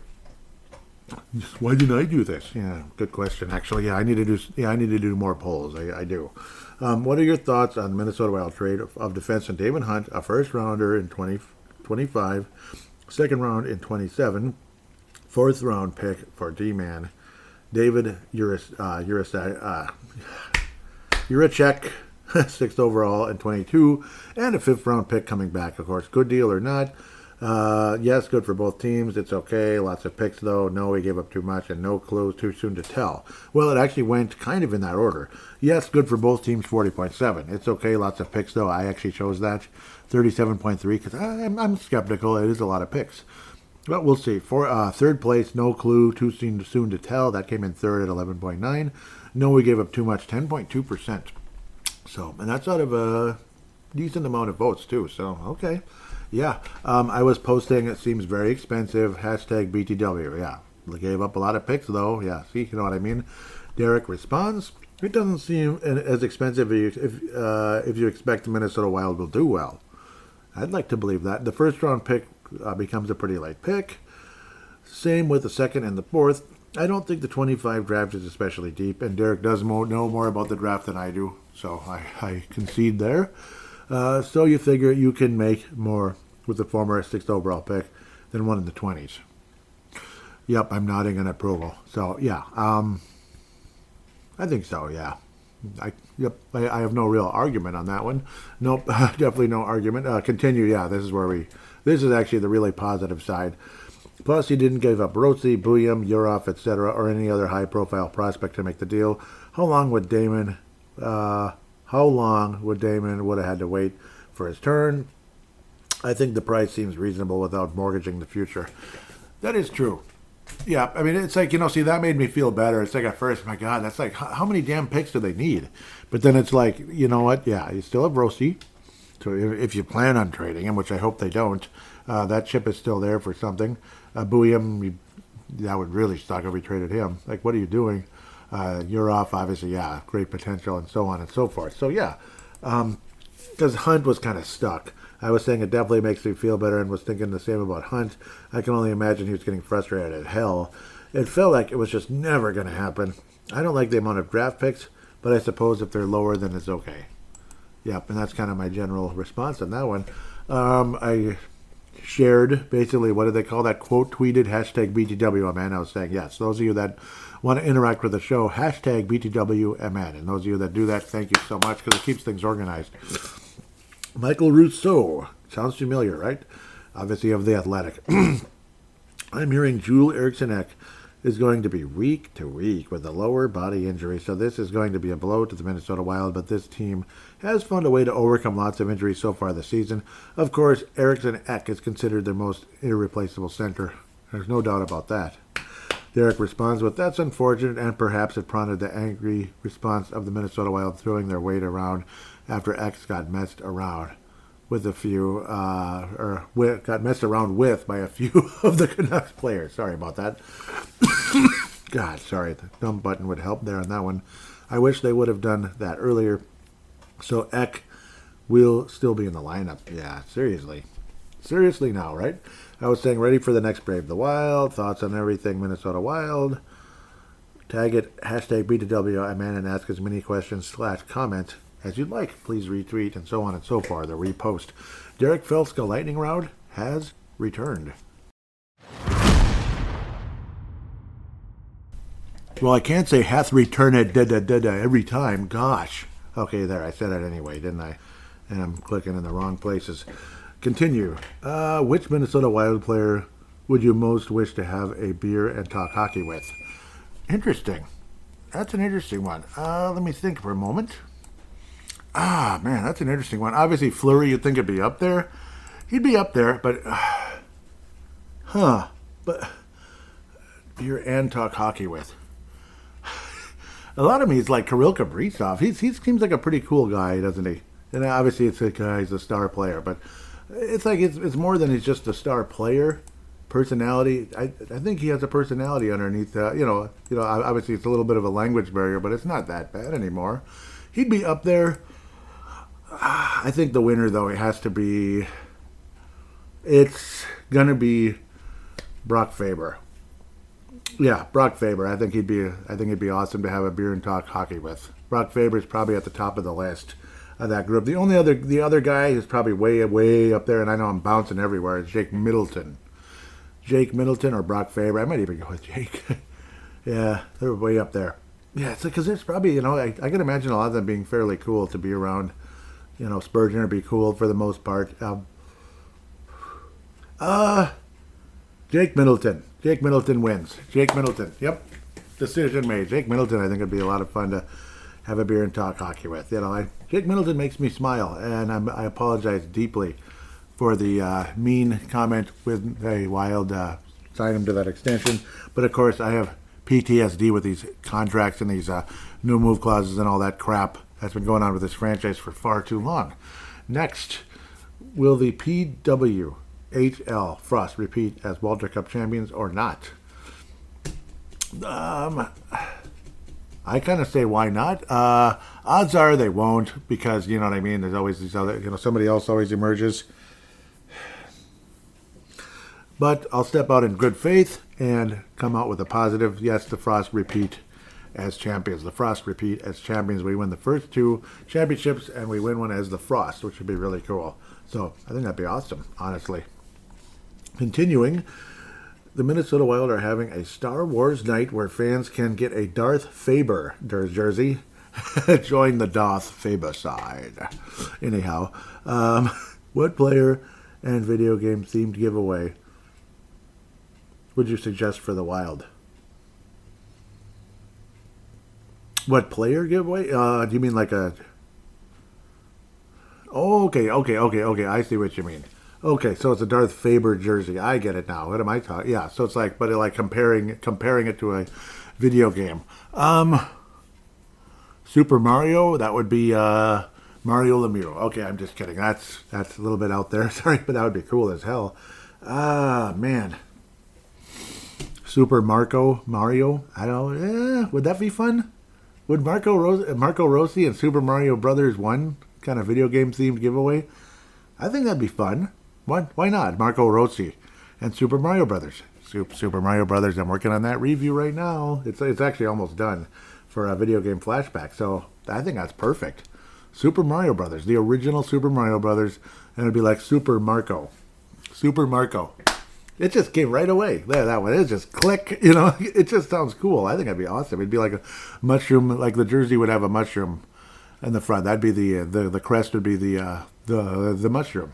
Why didn't I do this? Yeah, good question. Actually, I need to do more polls. I do. What are your thoughts on Minnesota Wild trade of defenseman Daemon Hunt, a first rounder in 2025, second round in 27, fourth round pick for D-man David Jiricek, sixth overall in 22, and a fifth round pick coming back. Of course, good deal or not? Yes, good for both teams. It's okay. Lots of picks, though. No, he gave up too much, and no clues, too soon to tell. Well, it actually went kind of in that order. Yes, good for both teams, 40.7. It's okay. Lots of picks, though. I actually chose that, 37.3, because I'm skeptical. It is a lot of picks. But we'll see. For third place, no clue, too soon to tell. That came in third at 11.9. No, we gave up too much, 10.2%. So, and that's out of a decent amount of votes, too. So, okay. Yeah, I was posting, it seems very expensive, hashtag BTW, yeah. They gave up a lot of picks, though, yeah, see, you know what I mean? Derek responds, it doesn't seem as expensive if you expect the Minnesota Wild will do well. I'd like to believe that. The first round pick becomes a pretty light pick. Same with the second and the fourth. I don't think the 25 draft is especially deep, and Derek does know more about the draft than I do, so I concede there. So you figure you can make more with the former 6th overall pick than one in the 20s. Yep, I'm nodding in approval. So, yeah, I think so, yeah. I have no real argument on that one. Nope, definitely no argument. Continue, yeah, this is where we This is actually the really positive side. Plus, he didn't give up Rossi, Buyam, Yurov, etc., or any other high-profile prospect to make the deal. How long would Daemon would have had to wait for his turn? I think the price seems reasonable without mortgaging the future. That is true. Yeah, I mean, it's like, see, that made me feel better. It's like at first, my God, that's like, how many damn picks do they need? But then it's like, you know what? Yeah, you still have Rossi. So if you plan on trading him, which I hope they don't, that chip is still there for something. Buyam, that would really suck if we traded him. Like, what are you doing? Yurov, obviously, yeah, great potential, and so on and so forth. So, yeah, because Hunt was kind of stuck. I was saying it definitely makes me feel better and was thinking the same about Hunt. I can only imagine he was getting frustrated as hell. It felt like it was just never going to happen. I don't like the amount of draft picks, but I suppose if they're lower, then it's okay. Yep, and that's kind of my general response on that one. I shared, basically, what do they call that? Quote tweeted, hashtag BTWMN. I was saying, yes, those of you that want to interact with the show, hashtag BTWMN. And those of you that do that, thank you so much, because it keeps things organized. Michael Rousseau. Sounds familiar, right? Obviously of The Athletic. I'm hearing Joel Eriksson-Ek is going to be week to week with a lower body injury, so this is going to be a blow to the Minnesota Wild, but this team has found a way to overcome lots of injuries so far this season. Of course, Eriksson-Ek is considered their most irreplaceable center. There's no doubt about that. Derek responds with, that's unfortunate, and perhaps it prompted the angry response of the Minnesota Wild throwing their weight around after X got messed around with a few, got messed around with by a few of the Canucks players. Sorry about that. God, sorry, the dumb button would help there on that one. I wish they would have done that earlier. So Ek will still be in the lineup. Yeah, seriously. Seriously now, right? I was saying ready for the next Brave the Wild. Thoughts on everything Minnesota Wild. Tag it, hashtag BTWMN, and ask as many questions / comments as you'd like. Please retweet and so on and so forth. The repost. Derek Felska lightning round has returned. Well, I can't say hath returned every time. Gosh. Okay, there. I said it anyway, didn't I? And I'm clicking in the wrong places. Continue. Which Minnesota Wild player would you most wish to have a beer and talk hockey with? Interesting. That's an interesting one. Let me think for a moment. Man, that's an interesting one. Obviously, Fleury, you'd think it'd be up there. He'd be up there, but... But... beer and talk hockey with. A lot of me is like Kirill Kaprizov. He seems like a pretty cool guy, doesn't he? And obviously, it's like he's a star player, but it's like it's more than he's just a star player. Personality, I think he has a personality underneath. Obviously, it's a little bit of a language barrier, but it's not that bad anymore. He'd be up there. I think the winner, though, it has to be. It's gonna be Brock Faber. Yeah, Brock Faber. I think it'd be awesome to have a beer and talk hockey with. Brock Faber is probably at the top of the list of that group. The other guy who's probably way up there, and I know I'm bouncing everywhere, is Jake Middleton. Jake Middleton or Brock Faber. I might even go with Jake. Yeah, they're way up there. Yeah, it's because there's probably, I can imagine a lot of them being fairly cool to be around. Spurgeon would be cool for the most part. Jake Middleton. Jake Middleton wins. Jake Middleton. Yep. Decision made. Jake Middleton, I think, would be a lot of fun to have a beer and talk hockey with. Jake Middleton makes me smile, and I apologize deeply for the mean comment with a Wild sign him to that extension. But, of course, I have PTSD with these contracts and these no move clauses and all that crap that's been going on with this franchise for far too long. Next, will the PWHL Frost repeat as Walter Cup champions or not? I kind of say why not. Odds are they won't because, you know what I mean, there's always these other, somebody else always emerges. But I'll step out in good faith and come out with a positive. Yes, the Frost repeat as champions. The Frost repeat as champions. We win the first 2 championships, and we win one as the Frost, which would be really cool. So I think that'd be awesome, honestly. Continuing, the Minnesota Wild are having a Star Wars night where fans can get a Darth Faber jersey. Join the Darth Faber side. Anyhow, what player and video game themed giveaway would you suggest for the Wild? What player giveaway? Do you mean like a... Oh, okay. I see what you mean. Okay, so it's a Darth Faber jersey. I get it now. What am I talking? Yeah, so it's like, but like comparing it to a video game. Super Mario, that would be Mario Lemieux. Okay, I'm just kidding. That's a little bit out there. Sorry, but that would be cool as hell. Man. Super Mario. I don't. Would that be fun? Would Marco Rossi and Super Mario Brothers 1 kind of video game themed giveaway? I think that'd be fun. Why not? Marco Rossi and Super Mario Brothers. Super Mario Brothers. I'm working on that review right now. It's actually almost done for a video game flashback. So I think that's perfect. Super Mario Brothers, the original Super Mario Brothers, and it'd be like Super Marco. It just came right away. There, that one. It just click. It just sounds cool. I think that'd be awesome. It'd be like a mushroom, like the jersey would have a mushroom in the front. That'd be the crest would be the mushroom.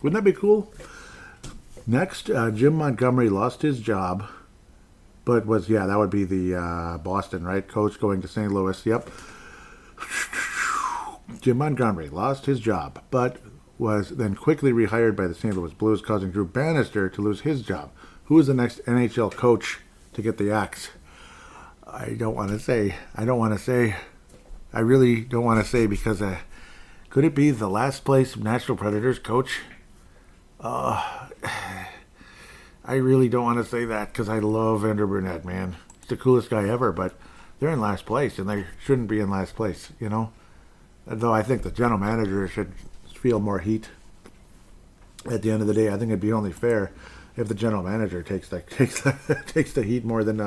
Wouldn't that be cool? Next, Jim Montgomery lost his job, but that would be the Boston, right? Coach going to St. Louis. Yep. Jim Montgomery lost his job, but was then quickly rehired by the St. Louis Blues, causing Drew Bannister to lose his job. Who is the next NHL coach to get the axe? I don't want to say. I really don't want to say because could it be the last place Nashville Predators coach? I really don't want to say that because I love Andrew Brunette, man. He's the coolest guy ever, but they're in last place, and they shouldn't be in last place, Though I think the general manager should feel more heat. At the end of the day, I think it'd be only fair if the general manager takes the heat more than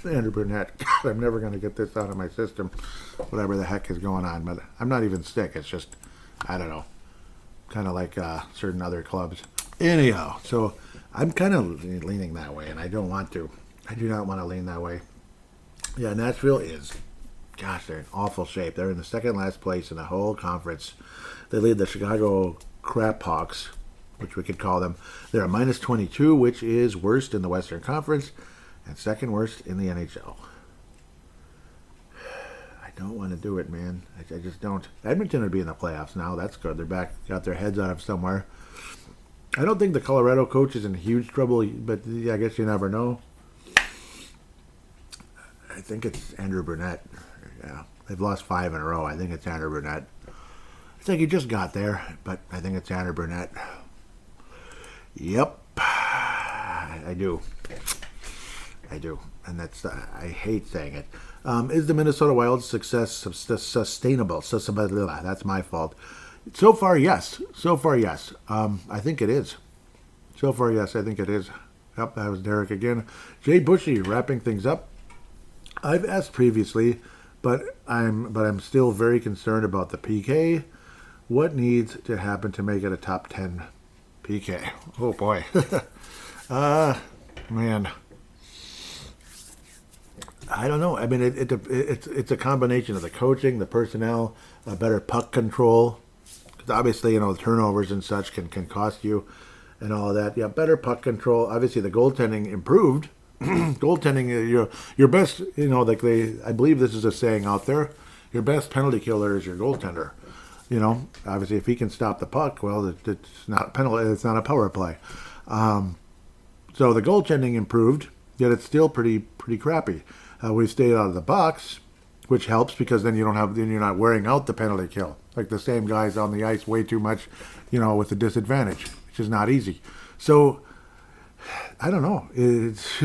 Andrew Brunette. God, I'm never going to get this out of my system, whatever the heck is going on. But I'm not even sick. It's just, I don't know, kind of like certain other clubs. Anyhow, so I'm kind of leaning that way, and I don't want to. I do not want to lean that way. Yeah, Nashville is, gosh, they're in awful shape. They're in the second last place in the whole conference. They lead the Chicago Crap Hawks, which we could call them. They're a minus 22, which is worst in the Western Conference and second worst in the NHL. I don't want to do it, man. I just don't. Edmonton would be in the playoffs now. That's good. They're back, got their heads out of somewhere. I don't think the Colorado coach is in huge trouble, but I guess you never know. I think it's Andrew Brunette. Yeah, they've lost 5 in a row. I think it's Andrew Brunette. It's like he just got there, but I think it's Andrew Brunette. Yep, I do, and that's I hate saying it. Is the Minnesota Wild's success sustainable? That's my fault. So far, yes. I think it is. So far, yes, I think it is. Yep, that was Derek again. Jay Bushy wrapping things up. I've asked previously, but I'm still very concerned about the PK. What needs to happen to make it a top 10 PK? Oh boy. Man. I don't know. I mean, it's a combination of the coaching, the personnel, better puck control. Because obviously, turnovers and such can cost you, and all of that. Yeah, better puck control. Obviously, the goaltending improved. Goaltending, your best. I believe this is a saying out there. Your best penalty killer is your goaltender. Obviously, if he can stop the puck, well, it's not a penalty. It's not a power play. So the goaltending improved, yet it's still pretty crappy. We've stayed out of the box, which helps because then you're not wearing out the penalty kill. Like the same guys on the ice way too much, with a disadvantage, which is not easy. So I don't know. It's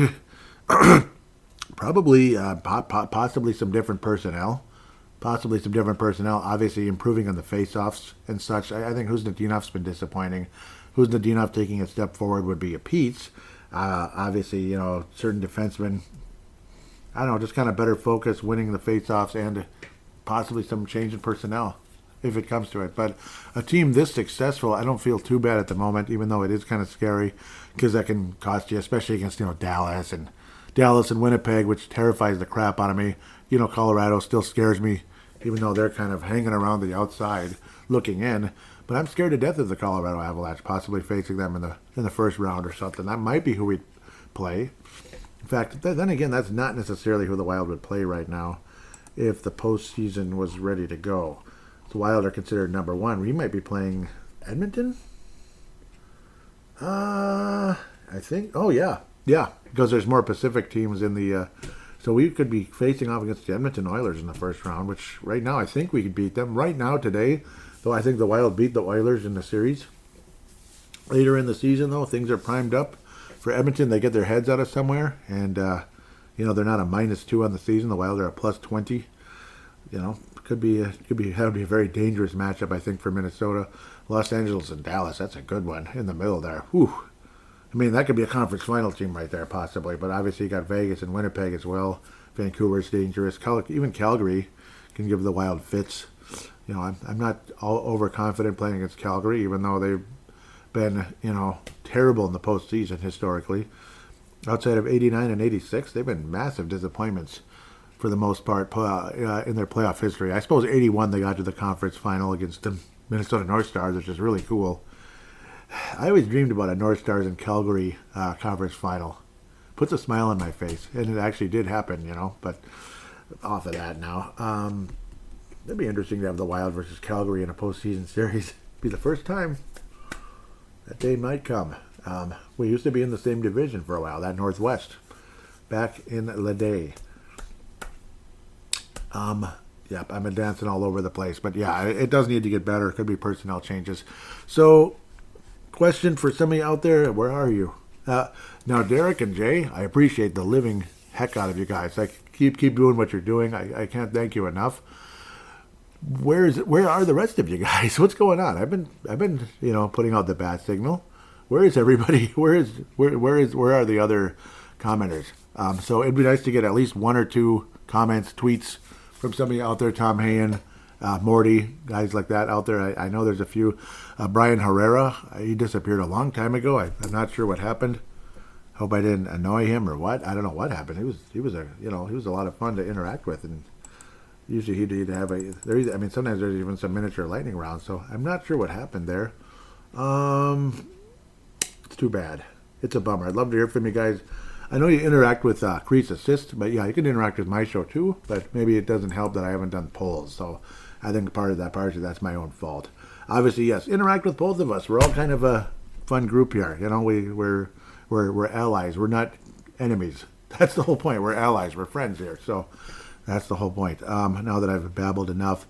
probably possibly some different personnel. Obviously improving on the face-offs and such. I think Kuznatov's been disappointing. Kuznetov taking a step forward would be a piece. Obviously, certain defensemen, I don't know, just kind of better focus, winning the face-offs, and possibly some change in personnel if it comes to it. But a team this successful, I don't feel too bad at the moment, even though it is kind of scary because that can cost you, especially against Dallas and Winnipeg, which terrifies the crap out of me. Colorado still scares me, even though they're kind of hanging around the outside looking in. But I'm scared to death of the Colorado Avalanche, possibly facing them in the first round or something. That might be who we'd play. In fact, then again, that's not necessarily who the Wild would play right now if the postseason was ready to go. The Wild are considered number one. We might be playing Edmonton? I think. Oh, yeah. Yeah, because there's more Pacific teams in the... so we could be facing off against the Edmonton Oilers in the first round, which right now I think we could beat them. Right now, today, though, I think the Wild beat the Oilers in the series. Later in the season, though, things are primed up. For Edmonton, they get their heads out of somewhere, and, they're not a -2 on the season. The Wild are a +20. Could be a very dangerous matchup, I think, for Minnesota. Los Angeles and Dallas, that's a good one in the middle there. Whew. I mean, that could be a conference final team right there, possibly. But obviously, you got Vegas and Winnipeg as well. Vancouver's dangerous. Even Calgary can give the Wild fits. I'm not all overconfident playing against Calgary, even though they've been, terrible in the postseason historically. Outside of 89 and 86, they've been massive disappointments for the most part in their playoff history. I suppose 81 they got to the conference final against the Minnesota North Stars, which is really cool. I always dreamed about a North Stars and Calgary conference final. Puts a smile on my face, and it actually did happen, but off of that now. It'd be interesting to have the Wild versus Calgary in a postseason series. Be the first time. That day might come. We used to be in the same division for a while, that Northwest, back in the day. Yep, I'm dancing all over the place. But yeah, it does need to get better. It could be personnel changes. So, question for somebody out there, where are you? Now, Derek and Jay, I appreciate the living heck out of you guys. Keep doing what you're doing. I can't thank you enough. Where are the rest of you guys? What's going on? I've been putting out the bat signal. Where is everybody? Where are the other commenters? So it'd be nice to get at least one or two comments, tweets from somebody out there. Tom Hayen, Morty, guys like that out there. I know there's a few. Brian Herrera, he disappeared a long time ago. I'm not sure what happened. Hope I didn't annoy him or what. I don't know what happened. He was a lot of fun to interact with, and usually he'd have sometimes there's even some miniature lightning rounds. So I'm not sure what happened there. It's too bad. It's a bummer. I'd love to hear from you guys. I know you interact with Crease Assist, but yeah, you can interact with my show too. But maybe it doesn't help that I haven't done polls. So I think partially that's my own fault. Obviously, yes, interact with both of us. We're all kind of a fun group here. We're allies. We're not enemies. That's the whole point. We're allies. We're friends here. So that's the whole point. Now that I've babbled enough,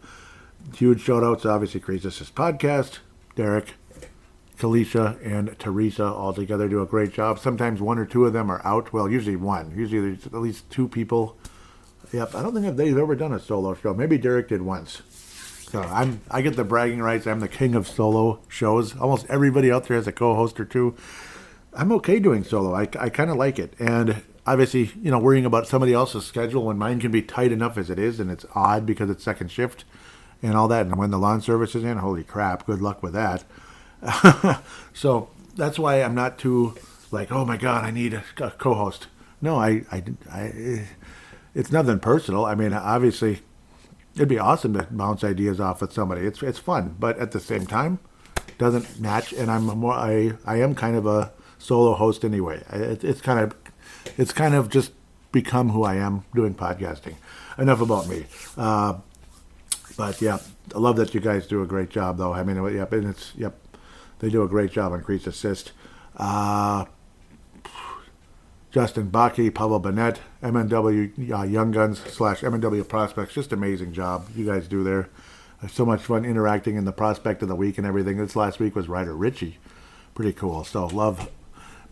huge shout outs, obviously, Crease Assist Podcast, Derek, Kalisha, and Teresa all together do a great job. Sometimes one or two of them are out. Well, usually one. Usually there's at least two people. Yep, I don't think they've ever done a solo show. Maybe Derek did once. So I get the bragging rights. I'm the king of solo shows. Almost everybody out there has a co-host or two. I'm okay doing solo. I kind of like it. And obviously, worrying about somebody else's schedule when mine can be tight enough as it is, and it's odd because it's second shift and all that. And when the lawn service is in, holy crap, good luck with that. So that's why I'm not too like, oh my God, I need a co-host. No, it's nothing personal. I mean, obviously, it'd be awesome to bounce ideas off with somebody. It's fun, but at the same time, doesn't match. And I am kind of a solo host anyway. It's kind of just become who I am doing podcasting. Enough about me. But yeah, I love that you guys do a great job, though. I mean, yep. They do a great job on Crease Assist. Justin Baki, Pavel Bennett, MNW Young Guns / MNW Prospects. Just amazing job you guys do there. So much fun interacting in the Prospect of the Week and everything. This last week was Ryder Ritchie. Pretty cool. So love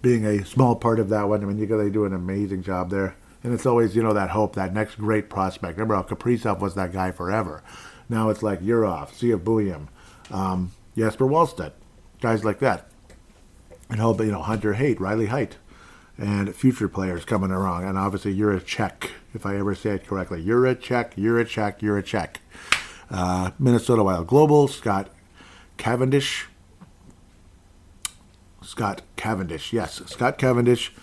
being a small part of that one. I mean, they do an amazing job there. And it's always, that hope, that next great prospect. Remember how Kaprizov was that guy forever. Now it's like Yurov, Sia Bouillon, Jesper Wallstedt. Guys like that. And hope, Hunter Haight, Riley Height, and future players coming around. And obviously, Jiricek, if I ever say it correctly. Jiricek. Minnesota Wild Global, Scott Cavendish. Yes, Scott Cavendish.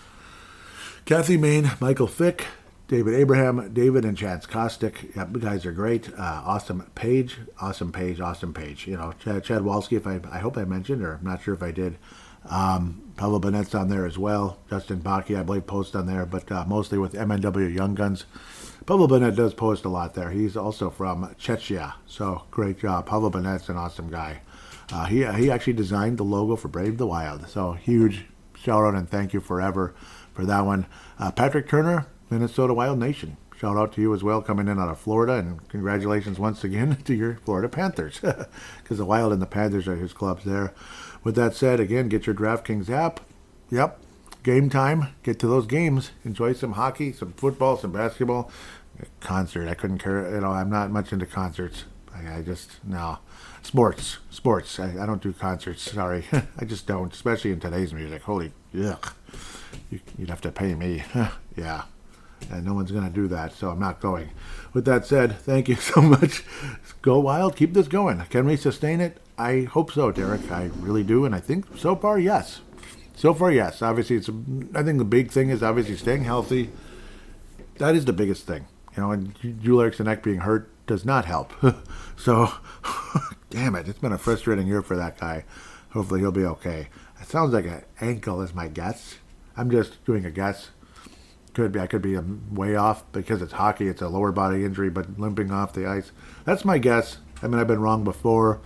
Kathy Main, Michael Fick, David Abraham, David and Chance Kostick. Yep, you guys are great. Awesome page. You know, Chad Walski, I hope I mentioned, or I'm not sure if I did. Pavel Bennett's on there as well. Justin Baki, I believe, posts on there, but mostly with MNW Young Guns. Pavel Bennett does post a lot there. He's also from Czechia, so great job. Pavel Bennett's an awesome guy. He actually designed the logo for Brave the Wild, so huge shout out and thank you forever for that one. Patrick Turner, Minnesota Wild Nation. Shout out to you as well, coming in out of Florida, and congratulations once again to your Florida Panthers, because the Wild and the Panthers are his clubs there. With that said, again, get your DraftKings app. Yep, game time. Get to those games. Enjoy some hockey, some football, some basketball. Concert, I couldn't care. You know, I'm not much into concerts. I just, no. Sports. I don't do concerts, sorry. I just don't, especially in today's music. Holy, yuck. You'd have to pay me. Yeah. And no one's going to do that, so I'm not going. With that said, thank you so much. Go Wild. Keep this going. Can we sustain it? I hope so, Derek. I really do, and I think so far, yes. Obviously, I think the big thing is obviously staying healthy. That is the biggest thing. You know, and Joel Eriksson Ek being hurt does not help. So, damn it. It's been a frustrating year for that guy. Hopefully he'll be okay. It sounds like an ankle is my guess. I'm just doing a guess. I could be way off because it's hockey. It's a lower body injury, but limping off the ice. That's my guess. I mean, I've been wrong before.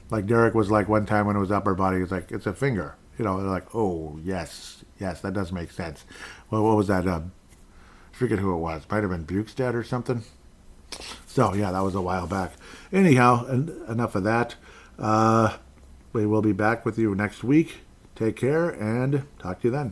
Like Derek was like one time when it was upper body, it's like, it's a finger. You know, they're like, oh, yes, that does make sense. Well, what was that? I forget who it was. Might have been Bukestad or something. So, yeah, that was a while back. Anyhow, enough of that. We will be back with you next week. Take care and talk to you then.